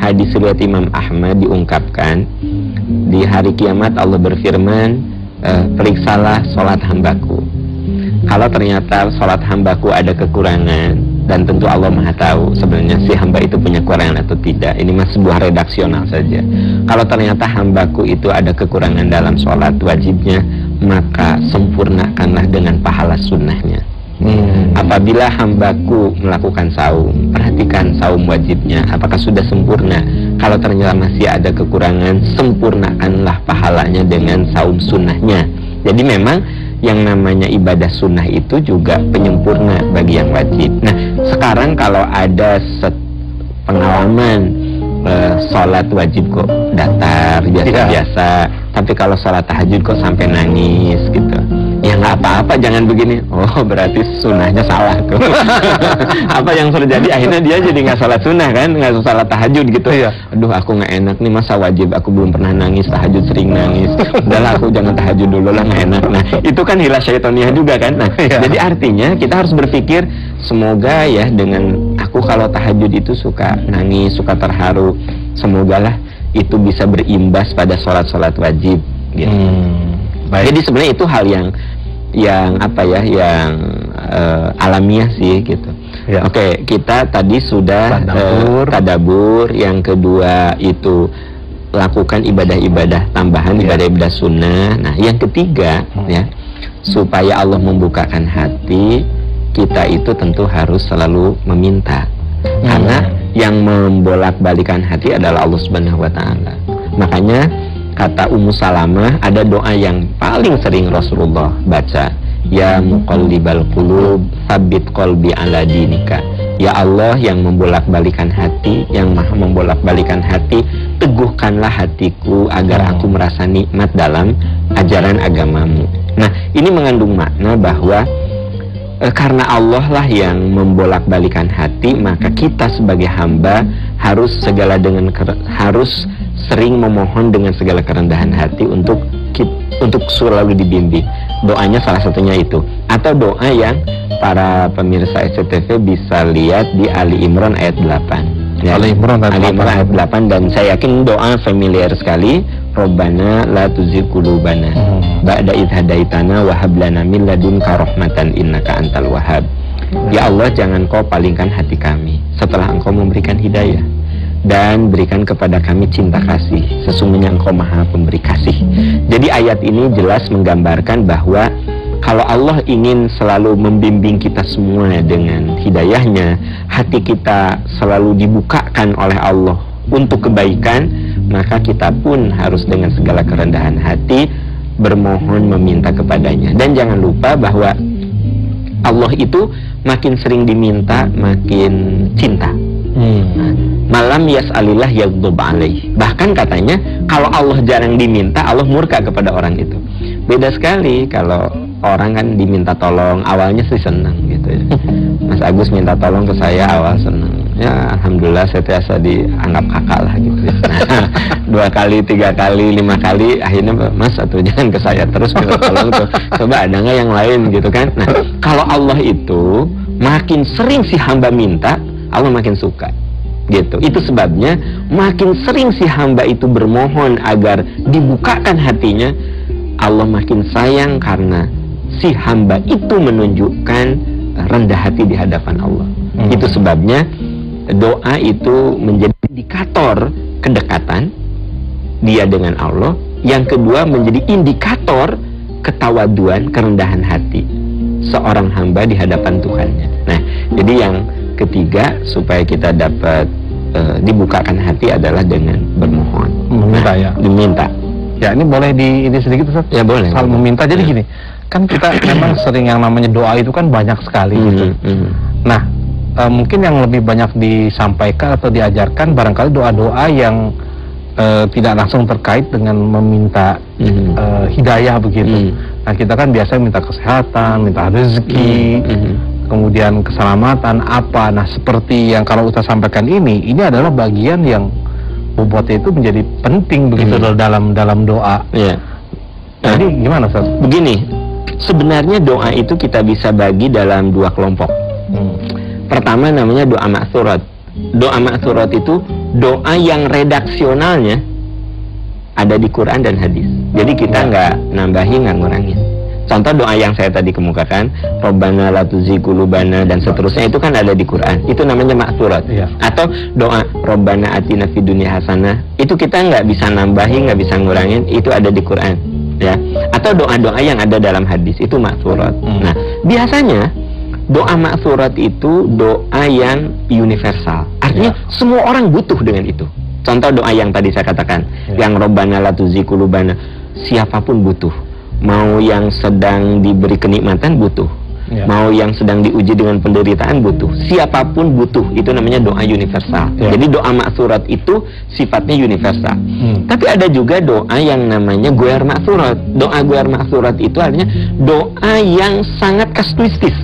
hadis riwayat Imam Ahmad diungkapkan, di hari kiamat Allah berfirman, periksalah sholat hambaku. Kalau ternyata sholat hambaku ada kekurangan, dan tentu Allah Maha tahu sebenarnya si hamba itu punya kekurangan atau tidak, ini mas sebuah redaksional saja. Kalau ternyata hambaku itu ada kekurangan dalam sholat wajibnya, maka sempurnakanlah dengan pahala sunnahnya. Apabila hambaku melakukan saum, perhatikan saum wajibnya apakah sudah sempurna. Kalau ternyata masih ada kekurangan, sempurnakanlah pahalanya dengan saum sunnahnya. Jadi memang yang namanya ibadah sunnah itu juga penyempurna bagi yang wajib. Nah sekarang kalau ada pengalaman sholat wajib kok datar, biasa-biasa, tapi kalau sholat tahajud kok sampai nangis gitu, ya nggak apa-apa, jangan begini, oh berarti sunnahnya salah tuh. Apa yang terjadi akhirnya dia jadi nggak sholat sunnah kan, nggak sholat tahajud gitu. Aduh aku nggak enak nih, masa wajib aku belum pernah nangis, tahajud sering nangis, udahlah aku jangan tahajud dulu lah, nggak enak. Nah itu kan hilah syaitoniyah juga kan. Nah jadi artinya kita harus berpikir, semoga ya dengan aku kalau tahajud itu suka nangis, suka terharu, semogalah itu bisa berimbas pada sholat-sholat wajib gitu. Jadi sebenarnya itu hal yang apa ya, yang alamiah sih gitu. Oke, kita tadi sudah tadabur. Yang kedua itu lakukan ibadah-ibadah tambahan, ibadah-ibadah sunnah. Nah yang ketiga ya, supaya Allah membukakan hati kita itu tentu harus selalu meminta. Karena yang membolak-balikan hati adalah Allah Subhanahu wa Ta'ala. Makanya kata Ummu Salamah, ada doa yang paling sering Rasulullah baca, ya muqallibal qulub tsabbit qalbi ala dinika. Ya Allah yang membolak-balikan hati, yang maha membolak-balikan hati, teguhkanlah hatiku agar aku merasa nikmat dalam ajaran agamamu. Nah ini mengandung makna bahwa karena Allah lah yang membolak-balikan hati, maka kita sebagai hamba harus sering memohon dengan segala kerendahan hati untuk selalu dibimbing. Doanya salah satunya itu, atau doa yang para pemirsa SCTV bisa lihat di Ali Imran ayat 8 ya. Ali Imran ayat 8, dan saya yakin doa familiar sekali. Rabbana la tuzigh qulubana ba'da idh hadaitana wa hab lana min ladunka rahmatan innaka antal wahhab. Ya Allah, jangan Kau palingkan hati kami setelah Engkau memberikan hidayah, dan berikan kepada kami cinta kasih, sesungguhnya Engkau maha pemberi kasih. Jadi ayat ini jelas menggambarkan bahwa kalau Allah ingin selalu membimbing kita semua dengan hidayahnya, hati kita selalu dibukakan oleh Allah untuk kebaikan, maka kita pun harus dengan segala kerendahan hati bermohon meminta kepadanya. Dan jangan lupa bahwa Allah itu makin sering diminta makin cinta. Malam yas'alillah yaghdab alaih. Bahkan katanya kalau Allah jarang diminta, Allah murka kepada orang itu. Beda sekali kalau orang kan diminta tolong, awalnya sih senang gitu ya. Mas Agus minta tolong ke saya, awal senang. Ya alhamdulillah saya biasa dianggap kakak lah gitu ya. Nah, 2 kali, 3 kali, 5 kali, akhirnya Mas atau jangan ke saya terus minta tolong tuh. Coba ada nggak yang lain gitu kan. Nah, kalau Allah itu makin sering si hamba minta, Allah makin suka gitu. Itu sebabnya makin sering si hamba itu bermohon agar dibukakan hatinya, Allah makin sayang karena si hamba itu menunjukkan rendah hati di hadapan Allah. Itu sebabnya doa itu menjadi indikator kedekatan dia dengan Allah. Yang kedua, menjadi indikator ketawaduan, kerendahan hati seorang hamba di hadapan Tuhannya. Nah, jadi yang ketiga supaya kita dapat dibukakan hati adalah dengan bermohon, meminta. Diminta. Ya, ini boleh ini sedikit Ustaz? Ya boleh. Soal meminta, jadi gini, kan kita memang sering yang namanya doa itu kan banyak sekali gitu. Nah, mungkin yang lebih banyak disampaikan atau diajarkan barangkali doa-doa yang tidak langsung terkait dengan meminta hidayah begitu. Nah, kita kan biasanya minta kesehatan, minta rezeki, kemudian keselamatan apa. Nah, seperti yang kalau Ustaz sampaikan ini adalah bagian yang bobotnya itu menjadi penting begitu dalam doa. Yeah. Jadi gimana Ustaz? Begini, sebenarnya doa itu kita bisa bagi dalam 2 kelompok. Pertama namanya doa ma'thurat. Doa ma'thurat itu doa yang redaksionalnya ada di Quran dan hadis. Jadi kita nggak nambahin, nggak ngurangin. Contoh doa yang saya tadi kemukakan, Rabbana la tuzigh qulubana dan seterusnya, itu kan ada di Quran. Itu namanya ma'thurat. Atau doa Rabbana atina fid dunya hasanah, itu kita nggak bisa nambahin, nggak bisa ngurangin, itu ada di Quran. Ya. Atau doa-doa yang ada dalam hadis, itu ma'thurat. Nah, biasanya doa ma'thurat itu doa yang universal. Artinya semua orang butuh dengan itu. Contoh doa yang tadi saya katakan, yang Rabbana la tuzigh qulubana, siapapun butuh. Mau yang sedang diberi kenikmatan butuh, mau yang sedang diuji dengan penderitaan butuh, siapapun butuh. Itu namanya doa universal. Jadi doa ma'thurat itu sifatnya universal. Tapi ada juga doa yang namanya ghair ma'thurat. Doa ghair ma'thurat itu artinya doa yang sangat kasuistis.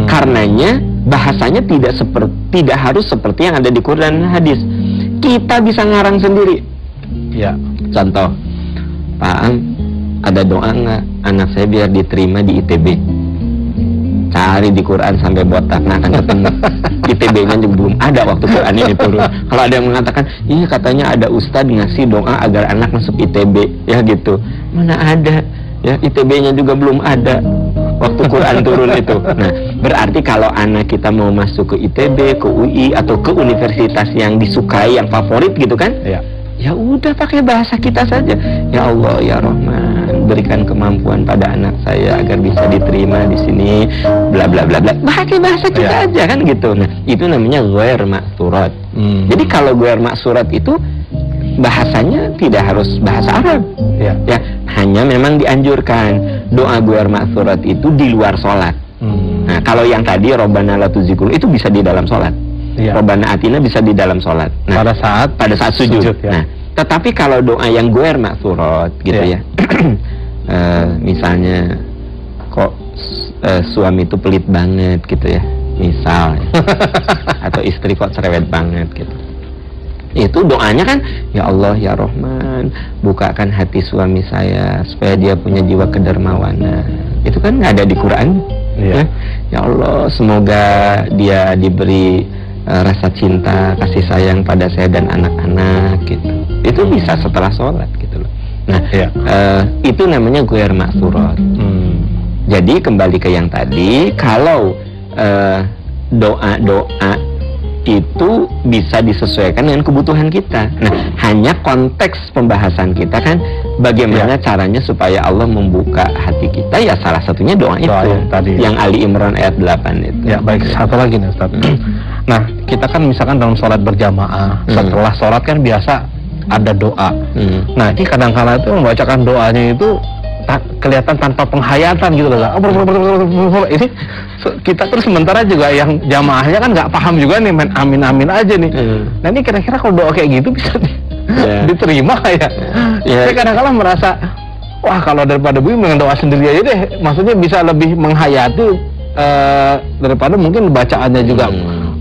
Karenanya bahasanya tidak harus seperti yang ada di Quran dan hadis. Kita bisa ngarang sendiri. Contoh, Pak Am, ada doa nggak anak saya biar diterima di ITB? Cari di Quran sampai botak, nah akan ketemu. ITB-nya juga belum ada waktu Quran ini turun. Kalau ada yang mengatakan, iya katanya ada ustadz ngasih doa agar anak masuk ITB, ya gitu. Mana ada? Ya, ITB-nya juga belum ada waktu Quran turun itu. Nah, berarti kalau anak kita mau masuk ke ITB, ke UI, atau ke universitas yang disukai, yang favorit gitu kan? Ya udah pakai bahasa kita saja. Ya Allah, ya Rahman, berikan kemampuan pada anak saya agar bisa diterima di sini, bla bla bla bla. Pakai bahasa kita aja kan gitu. Nah, itu namanya ghair ma'thurat. Jadi kalau ghair ma'thurat itu bahasanya tidak harus bahasa Arab. Ya, hanya memang dianjurkan doa ghair ma'thurat itu di luar sholat. Nah, kalau yang tadi Rabbana la tuzigh qulubana itu bisa di dalam sholat. Rabbana atina bisa di dalam sholat. Nah, pada saat sujud. Nah, tetapi kalau doa yang ghair ma'thurat gitu ya, misalnya kok suami itu pelit banget gitu ya, misal ya. Atau istri kok cerewet banget gitu, itu doanya kan, ya Allah ya Rahman, bukakan hati suami saya supaya dia punya jiwa kedermawanan. Itu kan nggak ada di Quran. Ya Allah, semoga dia diberi rasa cinta, kasih sayang pada saya dan anak-anak gitu. Itu bisa setelah sholat gitu loh. Nah, itu namanya ghair ma'thurat. Jadi kembali ke yang tadi, kalau doa-doa itu bisa disesuaikan dengan kebutuhan kita. Nah, hanya konteks pembahasan kita kan bagaimana caranya supaya Allah membuka hati kita, ya salah satunya doa itu tadi, yang Ali Imran ayat 8 itu. Ya, baik, satu lagi nih Ustaz. Nah, kita kan misalkan dalam sholat berjamaah, setelah sholat kan biasa ada doa. Nah, ini kadang-kala itu membacakan doanya itu kelihatan tanpa penghayatan gitu loh. Ini kita terus sementara juga yang jamaahnya kan nggak paham juga nih, main amin-amin aja nih. Nah, ini kira-kira kalau doa kayak gitu bisa diterima ya? Saya kadang-kala merasa, wah kalau daripada Bu dengan doa sendiri aja deh, maksudnya bisa lebih menghayati daripada mungkin bacaannya juga.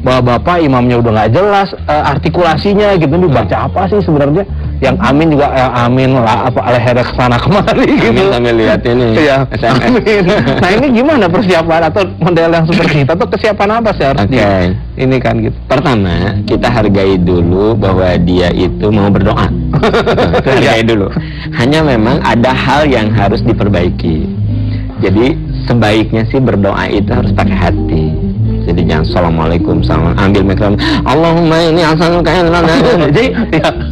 Bapak imamnya udah nggak jelas artikulasinya gitu, nih baca apa sih sebenarnya, yang amin juga amin lah apa lehernya kesana kemari gitu, amin sambil lihat ini amin. Nah, ini gimana persiapan atau model yang seperti itu, atau kesiapan apa sih harus ini kan gitu? Pertama, kita hargai dulu bahwa dia itu mau berdoa. Itu hargai dulu. Hanya memang ada hal yang harus diperbaiki. Jadi sebaiknya sih berdoa itu harus pakai hati. Jadi jangan assalamualaikum, salam, ambil mikrofon, Allahumma ini asal kayak jadi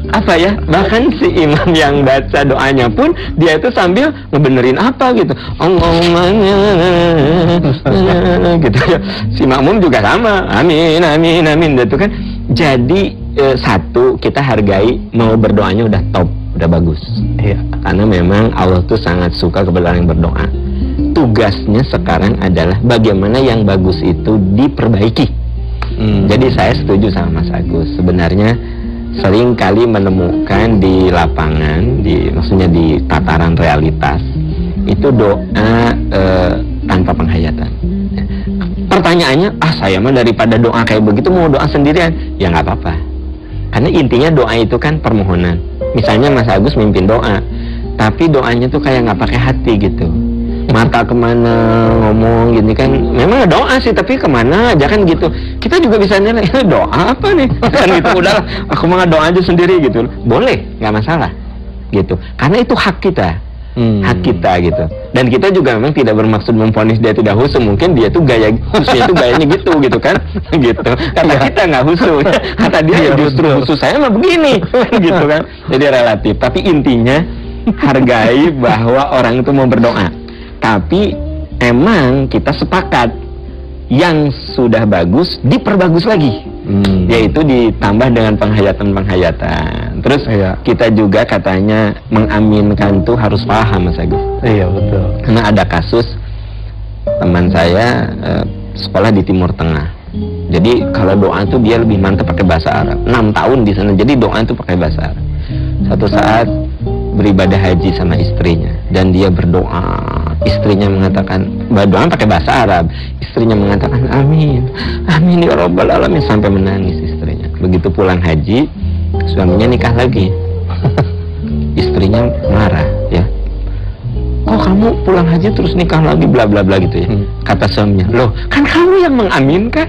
apa ya, bahkan si imam yang baca doanya pun dia itu sambil ngebenerin apa gitu, Allahumma gitu ya. Si makmum juga sama, amin amin amin gitu kan. Jadi satu, kita hargai mau berdoanya udah top, udah bagus. Karena memang Allah tuh sangat suka kepada orang yang berdoa. Tugasnya sekarang adalah bagaimana yang bagus itu diperbaiki. Jadi saya setuju sama Mas Agus. Sebenarnya sering kali menemukan di lapangan, maksudnya di tataran realitas, itu doa tanpa penghayatan. Pertanyaannya, saya mah daripada doa kayak begitu mau doa sendirian, ya nggak apa-apa. Karena intinya doa itu kan permohonan. Misalnya Mas Agus mimpin doa, tapi doanya tuh kayak nggak pakai hati gitu. Mata kemana ngomong gini kan, memang doa sih tapi kemana aja kan gitu. Kita juga bisa nilai doa apa nih kan gitu. Udah aku mau doa aja sendiri gitu, boleh, nggak masalah gitu, karena itu hak kita. Hak kita gitu. Dan kita juga memang tidak bermaksud memvonis dia tidak khusyuk. Mungkin dia tuh gaya khusyuknya itu gayanya gitu kan gitu. Kata kita nggak khusyuk, kata dia justru khusyuk saya mah begini gitu kan. Jadi relatif, tapi intinya hargai bahwa orang itu mau berdoa. Tapi emang kita sepakat yang sudah bagus diperbagus lagi, yaitu ditambah dengan penghayatan-penghayatan. Terus kita juga katanya mengaminkan tuh harus paham, Mas Agus. Iya betul. Karena ada kasus teman saya sekolah di Timur Tengah. Jadi kalau doa tuh dia lebih mantap pakai bahasa Arab. 6 tahun di sana. Jadi doa itu pakai bahasa Arab. Suatu saat beribadah haji sama istrinya dan dia berdoa. Istrinya mengatakan, doa pakai bahasa Arab. Istrinya mengatakan amin, amin ya Rabbal Alamin, sampai menangis istrinya. Begitu pulang haji, suaminya nikah lagi. Istrinya marah, ya. Kok kamu pulang haji terus nikah lagi, bla bla bla gitu ya. Kata suaminya, loh kan kamu yang mengaminkan.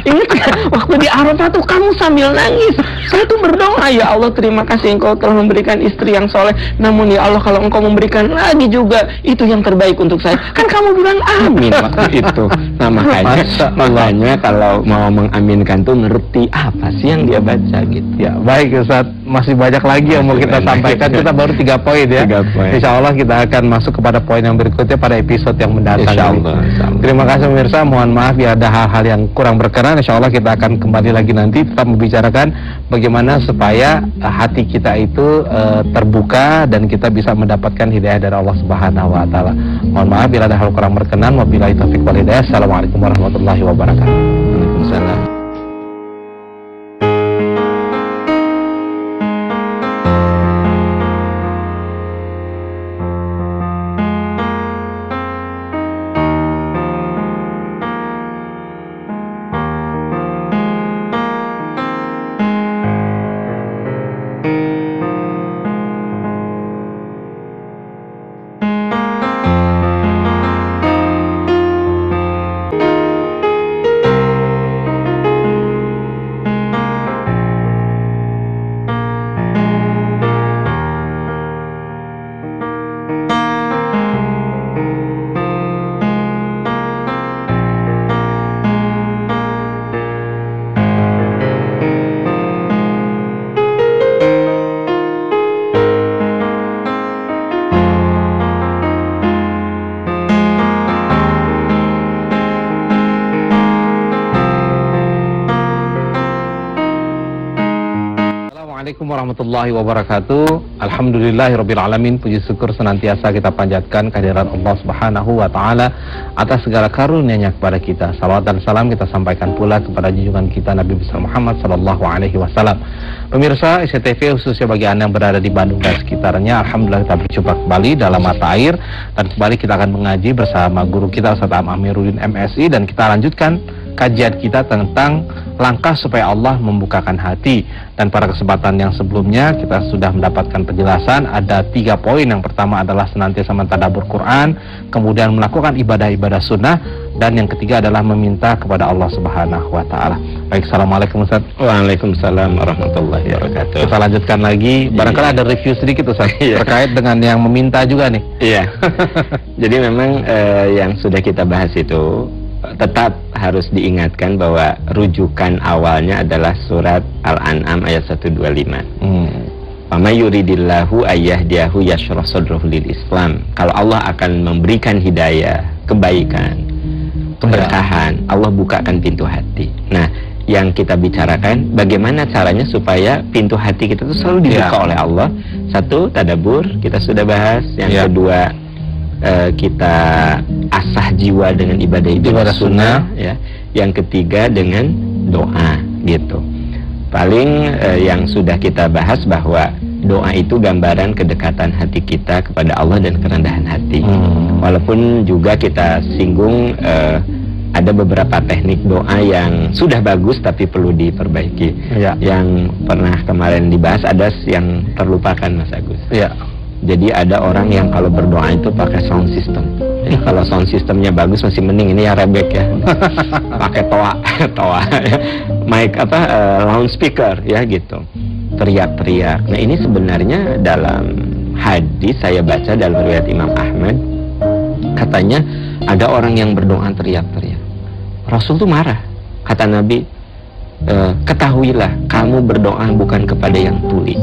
Ingat ya, waktu di Arafah tuh kamu sambil nangis. Saya tuh berdoa, ya Allah terima kasih engkau telah memberikan istri yang soleh. Namun ya Allah kalau engkau memberikan lagi juga, itu yang terbaik untuk saya. Kan kamu bilang amin waktu itu. Nah makanya kalau mau mengaminkan tuh ngerti apa sih yang dia baca gitu. Ya baik Ustaz, masih banyak lagi yang mau kita sampaikan. Kita baru 3 poin ya. 3 poin. Insya Allah kita akan masuk kepada poin yang berikutnya pada episode yang mendatang. Insya Allah. Terima kasih pemirsa, mohon maaf ya ada hal-hal yang kurang berkenan. Insya Allah kita akan kembali lagi nanti tetap membicarakan bagaimana supaya hati kita itu terbuka dan kita bisa mendapatkan hidayah dari Allah Subhanahu wa taala. Mohon maaf bila ada hal kurang berkenan. Wabillahi taufiq wal hidayah. Assalamualaikum warahmatullahi wabarakatuh. Waalaikumsalam. Assalamualaikum warahmatullahi wabarakatuh. Alhamdulillahirabbil alamin. Puji syukur senantiasa kita panjatkan kehadirat Allah Subhanahu wa taala atas segala karunia-Nya kepada kita. Salawat dan salam kita sampaikan pula kepada junjungan kita Nabi besar Muhammad sallallahu alaihi wasallam. Pemirsa SCTV, khususnya bagi Anda yang berada di Bandung dan sekitarnya, alhamdulillah kita berjumpa kembali dalam mata air, dan kembali kita akan mengaji bersama guru kita Ustaz Amiruddin MSI, dan kita lanjutkan kajian kita tentang langkah supaya Allah membukakan hati. Dan pada kesempatan yang sebelumnya kita sudah mendapatkan penjelasan ada 3 poin. Yang pertama adalah senantiasa mentadabbur Quran, kemudian melakukan ibadah-ibadah sunnah, dan yang ketiga adalah meminta kepada Allah Subhanahu wa taala. Baik, assalamualaikum Ustaz. Waalaikumsalam warahmatullahi wabarakatuh. Kita lanjutkan lagi. Barangkali ada review sedikit Ustaz terkait dengan yang meminta juga nih. Iya. Jadi memang yang sudah kita bahas itu tetap harus diingatkan bahwa rujukan awalnya adalah surat Al-An'am ayat 125. Fama yuridillahu ayyahdiyahu yashrah sadrahu lil Islam. Kalau Allah akan memberikan hidayah, kebaikan, keberkahan, Allah bukakan pintu hati. Nah, yang kita bicarakan bagaimana caranya supaya pintu hati kita itu selalu dibuka oleh Allah. Satu, tadabbur, kita sudah bahas. Yang kedua, kita asah jiwa dengan ibadah sunnah, ya. Yang ketiga dengan doa, gitu. Paling yang sudah kita bahas bahwa doa itu gambaran kedekatan hati kita kepada Allah dan kerendahan hati. Walaupun juga kita singgung ada beberapa teknik doa yang sudah bagus tapi perlu diperbaiki. Yang pernah kemarin dibahas ada yang terlupakan, Mas Agus. Jadi ada orang yang kalau berdoa itu pakai sound system. Ya, kalau sound systemnya bagus masih mending, ini ya rebek ya. Pakai toa ya. Mic loudspeaker ya gitu. Teriak-teriak. Nah, ini sebenarnya dalam hadis saya baca dalam riwayat Imam Ahmad, katanya ada orang yang berdoa teriak-teriak. Rasul tuh marah. Kata Nabi, ketahuilah kamu berdoa bukan kepada yang tuli,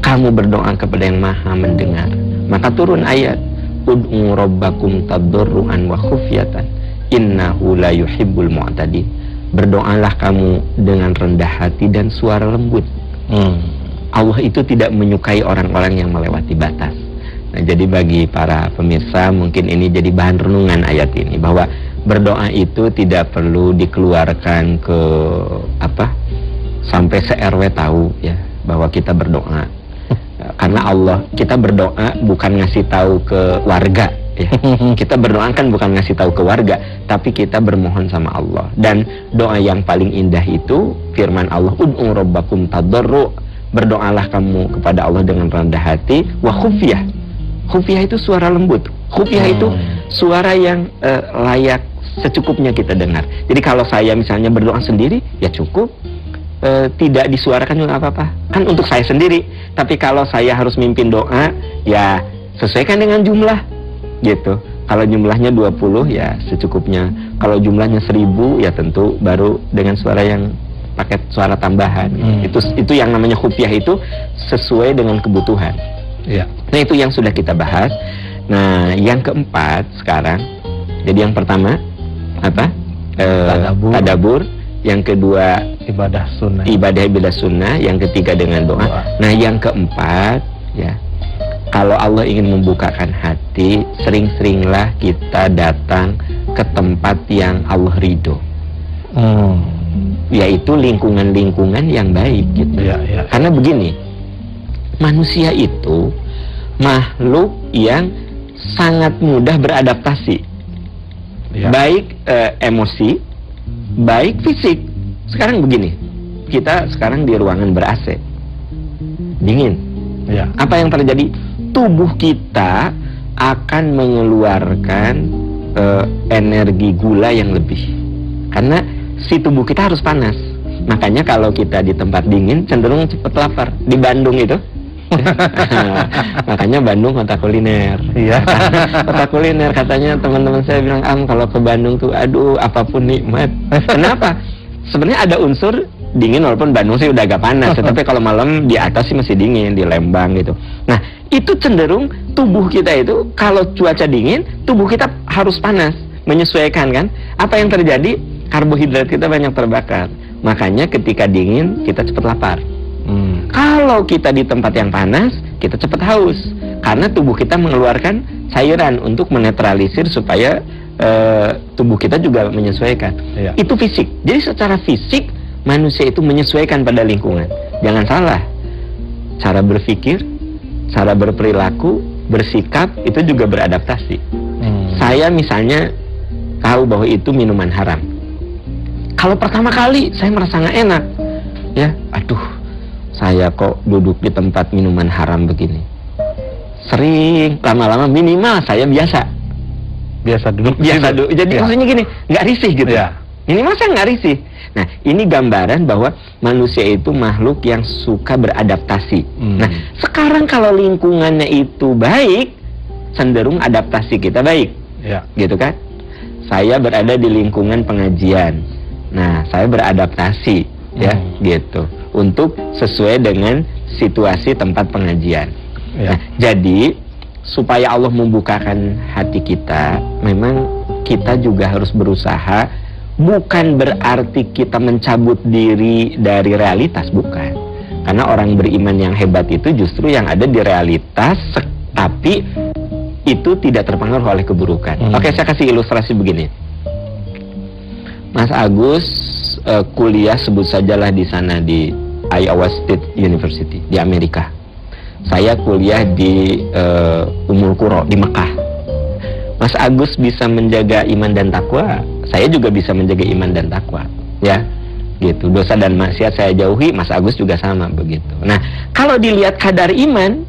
kamu berdoa kepada yang maha mendengar. Maka turun ayat, ud'u rabbakum tadarruan wa khufyatan innahu la yuhibbul mu'tadin. Berdoalah kamu dengan rendah hati dan suara lembut. Allah itu tidak menyukai orang-orang yang melewati batas. Nah, jadi bagi para pemirsa mungkin ini jadi bahan renungan ayat ini, bahwa berdoa itu tidak perlu dikeluarkan ke sampai se-RW tahu ya bahwa kita berdoa. Karena Allah, kita berdoa bukan ngasih tahu ke warga ya. Kita berdoa kan bukan ngasih tahu ke warga, tapi kita bermohon sama Allah. Dan doa yang paling indah itu firman Allah, ud'u rabbakum tadarru, berdoalah kamu kepada Allah dengan rendah hati, wa khufyah. Khufyah itu suara lembut. Khufyah itu suara yang layak secukupnya kita dengar. Jadi kalau saya misalnya berdoa sendiri ya cukup, tidak disuarakan juga apa-apa, kan untuk saya sendiri. Tapi kalau saya harus mimpin doa, ya sesuaikan dengan jumlah gitu. Kalau jumlahnya 20 ya secukupnya. Kalau jumlahnya 1000 ya tentu baru dengan suara yang pakai suara tambahan. Itu yang namanya khufyah, itu sesuai dengan kebutuhan. Nah, itu yang sudah kita bahas. Nah, yang keempat sekarang. Jadi yang pertama apa? Tadabbur. Yang kedua ibadah sunnah, yang ketiga dengan doa. Nah, yang keempat ya, kalau Allah ingin membukakan hati, sering-seringlah kita datang ke tempat yang Allah ridho, yaitu lingkungan-lingkungan yang baik gitu. Karena begini, manusia itu makhluk yang sangat mudah beradaptasi, baik emosi, baik fisik. Sekarang begini, kita sekarang di ruangan ber-AC, dingin. Apa yang terjadi? Tubuh kita akan mengeluarkan energi gula yang lebih, karena si tubuh kita harus panas. Makanya kalau kita di tempat dingin cenderung cepat lapar. Di Bandung itu makanya Bandung kota kuliner. Kota kuliner, katanya teman-teman saya bilang, kalau ke Bandung tuh aduh apapun nikmat. Kenapa? Sebenarnya ada unsur dingin, walaupun Bandung sih udah agak panas, tapi kalau malam di atas sih masih dingin, di Lembang gitu. Nah, itu cenderung tubuh kita itu kalau cuaca dingin, tubuh kita harus panas, menyesuaikan kan. Apa yang terjadi? Karbohidrat kita banyak terbakar. Makanya ketika dingin kita cepat lapar. Kalau kita di tempat yang panas, kita cepat haus. Karena tubuh kita mengeluarkan cairan untuk menetralisir supaya tubuh kita juga menyesuaikan. Iya. Itu fisik. Jadi secara fisik, manusia itu menyesuaikan pada lingkungan. Jangan salah. Cara berpikir, cara berperilaku, bersikap, itu juga beradaptasi. Saya misalnya tahu bahwa itu minuman haram. Kalau pertama kali saya merasa nggak enak, ya, aduh, saya kok duduk di tempat minuman haram begini. Sering, lama-lama minimal saya biasa duduk. Jadi maksudnya gini, nggak risih gitu. Ya. Minimal saya nggak risih. Nah, ini gambaran bahwa manusia itu makhluk yang suka beradaptasi. Nah, sekarang kalau lingkungannya itu baik, cenderung adaptasi kita baik. Ya. Gitu kan? Saya berada di lingkungan pengajian. Nah, saya beradaptasi, ya, gitu. Untuk sesuai dengan situasi tempat pengajian. Ya. Nah, jadi supaya Allah membukakan hati kita, memang kita juga harus berusaha. Bukan berarti kita mencabut diri dari realitas, bukan. Karena orang beriman yang hebat itu justru yang ada di realitas, tapi itu tidak terpengaruh oleh keburukan. Oke, saya kasih ilustrasi begini. Mas Agus kuliah, sebut sajalah di sana di Iowa State University di Amerika. Saya kuliah di Ummul Qura di Mekah. Mas Agus bisa menjaga iman dan takwa, saya juga bisa menjaga iman dan takwa, ya, gitu. Dosa dan maksiat saya jauhi, Mas Agus juga sama begitu. Nah, kalau dilihat kadar iman,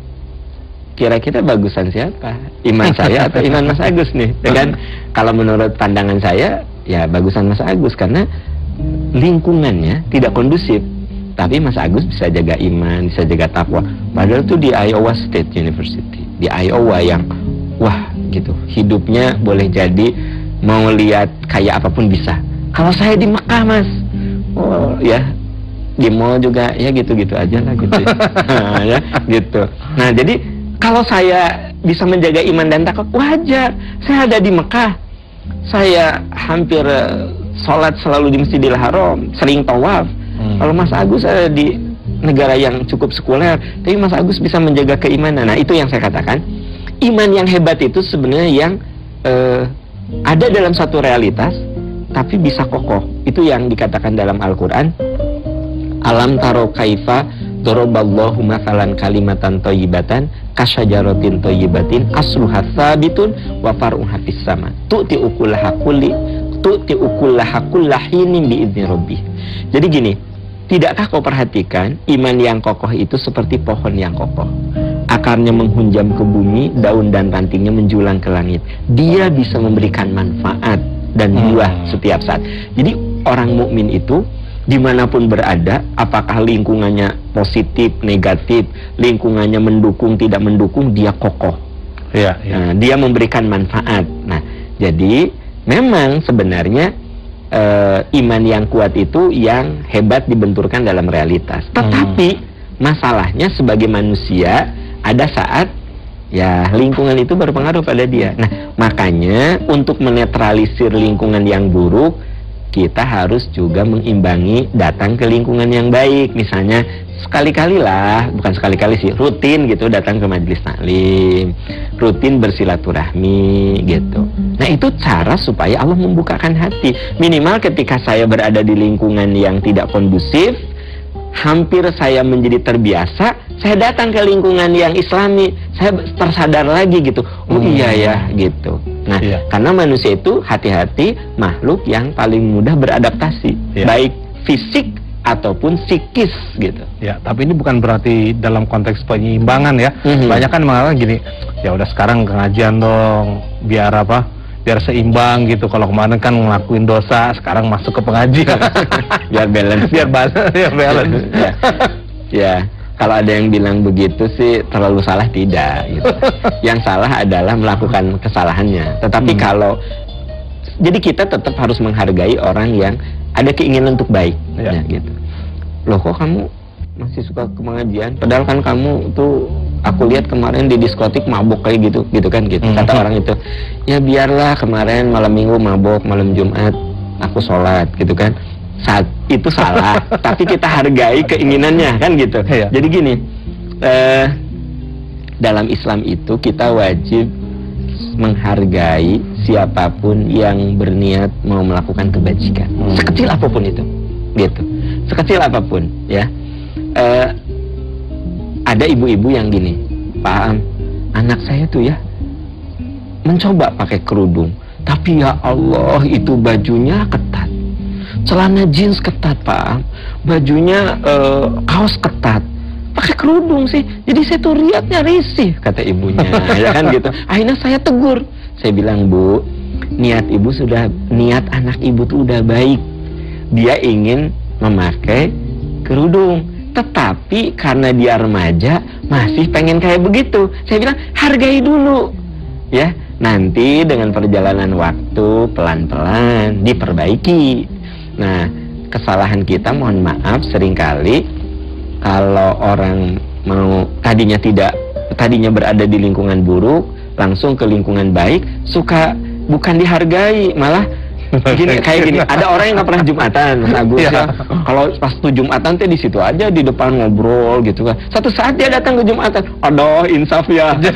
kira-kira bagusan siapa? Iman saya atau iman Mas Agus nih? Ya kan? Kalau menurut pandangan saya, ya bagusan Mas Agus karena lingkungannya tidak kondusif. Tapi Mas Agus bisa jaga iman, bisa jaga takwa. Padahal itu di Iowa State University, di Iowa yang wah gitu, hidupnya boleh jadi mau lihat kayak apapun bisa. Kalau saya di Mekah, Mas, oh ya di mall juga ya gitu-gitu aja lah gitu ya. Ya gitu. Nah, jadi kalau saya bisa menjaga iman dan takwa, wajar. Saya ada di Mekah, saya hampir sholat selalu di Masjidil Haram, sering tawaf. Kalau Mas Agus ada di negara yang cukup sekuler, tapi Mas Agus bisa menjaga keimanan. Nah, itu yang saya katakan. Iman yang hebat itu sebenarnya yang ada dalam satu realitas, tapi bisa kokoh. Itu yang dikatakan dalam Al-Quran. Alam taro kaifa doroballahu mathalan kalimatan thayyibatan kasyajaratin thayyibatin asluha tsabitun wa far'uha fis sama. Tu'ti ukulaha kullahinin biidzni rabbih. Jadi gini, tidakkah kau perhatikan iman yang kokoh itu seperti pohon yang kokoh? Akarnya menghunjam ke bumi, daun dan rantingnya menjulang ke langit. Dia bisa memberikan manfaat dan buah setiap saat. Jadi orang mukmin itu dimanapun berada, apakah lingkungannya positif, negatif, lingkungannya mendukung, tidak mendukung, dia kokoh. Ya, ya. Nah, dia memberikan manfaat. Nah, jadi memang sebenarnya iman yang kuat itu yang hebat dibenturkan dalam realitas. Tetapi masalahnya sebagai manusia ada saat ya lingkungan itu berpengaruh pada dia. Nah, makanya untuk menetralisir lingkungan yang buruk, kita harus juga mengimbangi datang ke lingkungan yang baik. Misalnya sekali-kali lah, bukan sekali-kali sih, rutin gitu datang ke majelis taklim, rutin bersilaturahmi gitu. Nah, itu cara supaya Allah membukakan hati. Minimal ketika saya berada di lingkungan yang tidak kondusif, hampir saya menjadi terbiasa, saya datang ke lingkungan yang islami, saya tersadar lagi gitu, oh iya ya gitu. Nah, karena manusia itu hati-hati makhluk yang paling mudah beradaptasi, baik fisik ataupun psikis gitu. Ya, tapi ini bukan berarti dalam konteks penyeimbangan ya. Banyak kan mengatakan gini, ya udah sekarang pengajian dong, biar apa? Biar seimbang gitu. Kalau kemarin kan ngelakuin dosa, sekarang masuk ke pengajian. Biar balance. Biar balance. Ya, kalau ada yang bilang begitu sih terlalu salah, tidak gitu. Yang salah adalah melakukan kesalahannya. Tetapi kalau jadi kita tetap harus menghargai orang yang ada keinginan untuk baik, ya gitu. Loh, kok kamu masih suka ke pengajian? Padahal kan kamu tuh aku lihat kemarin di diskotik mabuk kayak gitu, gitu kan gitu. Kata orang itu, ya biarlah kemarin malam minggu mabuk, malam Jumat aku sholat gitu kan. saat itu salah, tapi kita hargai keinginannya, kan gitu. Iya. Jadi gini, dalam Islam itu kita wajib menghargai siapapun yang berniat mau melakukan kebajikan, sekecil apapun itu, gitu, sekecil apapun, ya. Ada ibu-ibu yang gini, Pak Am, anak saya tuh ya mencoba pakai kerudung, tapi ya Allah itu bajunya ketat, celana jeans ketat Pak Am, bajunya kaos ketat, pakai kerudung sih, jadi saya tuh lihatnya risih, kata ibunya, ya kan gitu. Akhirnya saya tegur, saya bilang, Bu, niat anak ibu tuh udah baik, dia ingin memakai kerudung, tetapi karena dia remaja masih pengen kayak begitu. Saya bilang hargai dulu, ya, nanti dengan perjalanan waktu pelan-pelan diperbaiki. Nah, kesalahan kita, mohon maaf, seringkali kalau orang mau tadinya berada di lingkungan buruk, langsung ke lingkungan baik, suka bukan dihargai, malah gini, kayak gini. Ada orang yang nggak pernah Jumatan, Mas Agus, ya. Kalau pas tuh Jumatan teh di situ aja di depan ngobrol gitu kan. Satu saat dia datang ke Jumatan, aduh insaf ya. Ya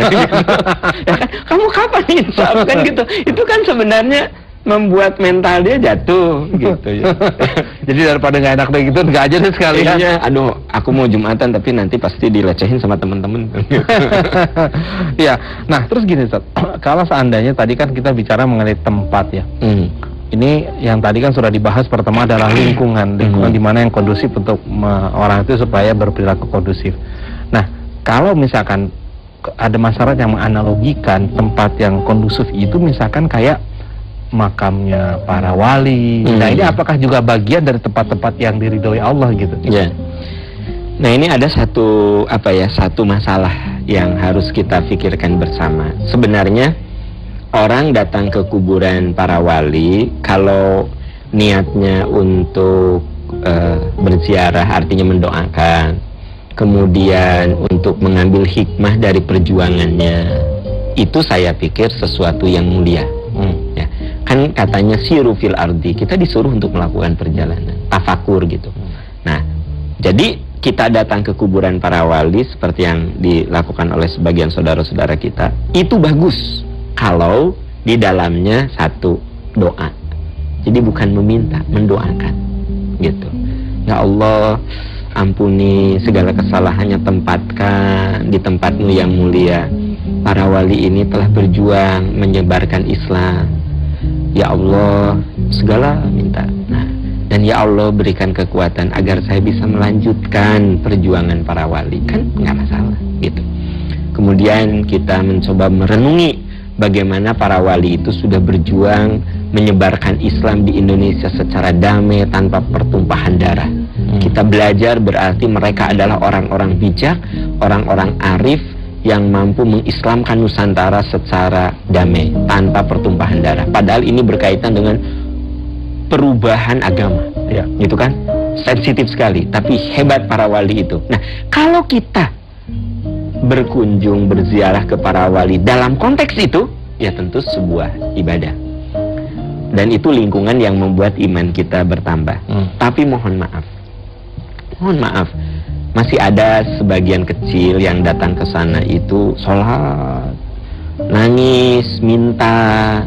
kan? Kamu kapan insaf kan gitu? Itu kan sebenarnya membuat mental dia jatuh gitu ya. Jadi daripada nggak enak kayak gitu, nggak aja deh sekalian. Iya, aduh, aku mau Jumatan tapi nanti pasti dilecehin sama temen-temen. Iya. Nah, terus gini, Ustaz. Kalau seandainya tadi kan kita bicara mengenai tempat ya. Ini yang tadi kan sudah dibahas, pertama adalah lingkungan di mana yang kondusif untuk orang itu supaya berperilaku kondusif. Nah, kalau misalkan ada masyarakat yang menganalogikan tempat yang kondusif itu misalkan kayak makamnya para wali. Nah, ini apakah juga bagian dari tempat-tempat yang diridhoi Allah gitu? Ya. Nah, ini ada satu masalah yang harus kita pikirkan bersama. Sebenarnya orang datang ke kuburan para wali kalau niatnya untuk berziarah, artinya mendoakan, kemudian untuk mengambil hikmah dari perjuangannya, itu saya pikir sesuatu yang mulia. Ya. Kan katanya siru fil ardi, kita disuruh untuk melakukan perjalanan tafakur gitu. Nah, jadi kita datang ke kuburan para wali seperti yang dilakukan oleh sebagian saudara-saudara kita, itu bagus kalau di dalamnya satu doa. Jadi bukan meminta, mendoakan gitu. Ya Allah, ampuni segala kesalahannya, tempatkan di tempat-Mu yang mulia. Para wali ini telah berjuang menyebarkan Islam. Ya Allah, segala minta. Nah, dan ya Allah berikan kekuatan agar saya bisa melanjutkan perjuangan para wali. Kan nggak masalah gitu. Kemudian kita mencoba merenungi bagaimana para wali itu sudah berjuang menyebarkan Islam di Indonesia secara damai tanpa pertumpahan darah. Kita belajar berarti mereka adalah orang-orang bijak, orang-orang arif yang mampu mengislamkan Nusantara secara damai tanpa pertumpahan darah. Padahal ini berkaitan dengan perubahan agama, ya, gitu kan? Sensitif sekali, tapi hebat para wali itu. Nah, kalau kita berkunjung, berziarah ke para wali dalam konteks itu, ya tentu sebuah ibadah. Dan itu lingkungan yang membuat iman kita bertambah. Tapi mohon maaf, masih ada sebagian kecil yang datang ke sana itu sholat, nangis, minta.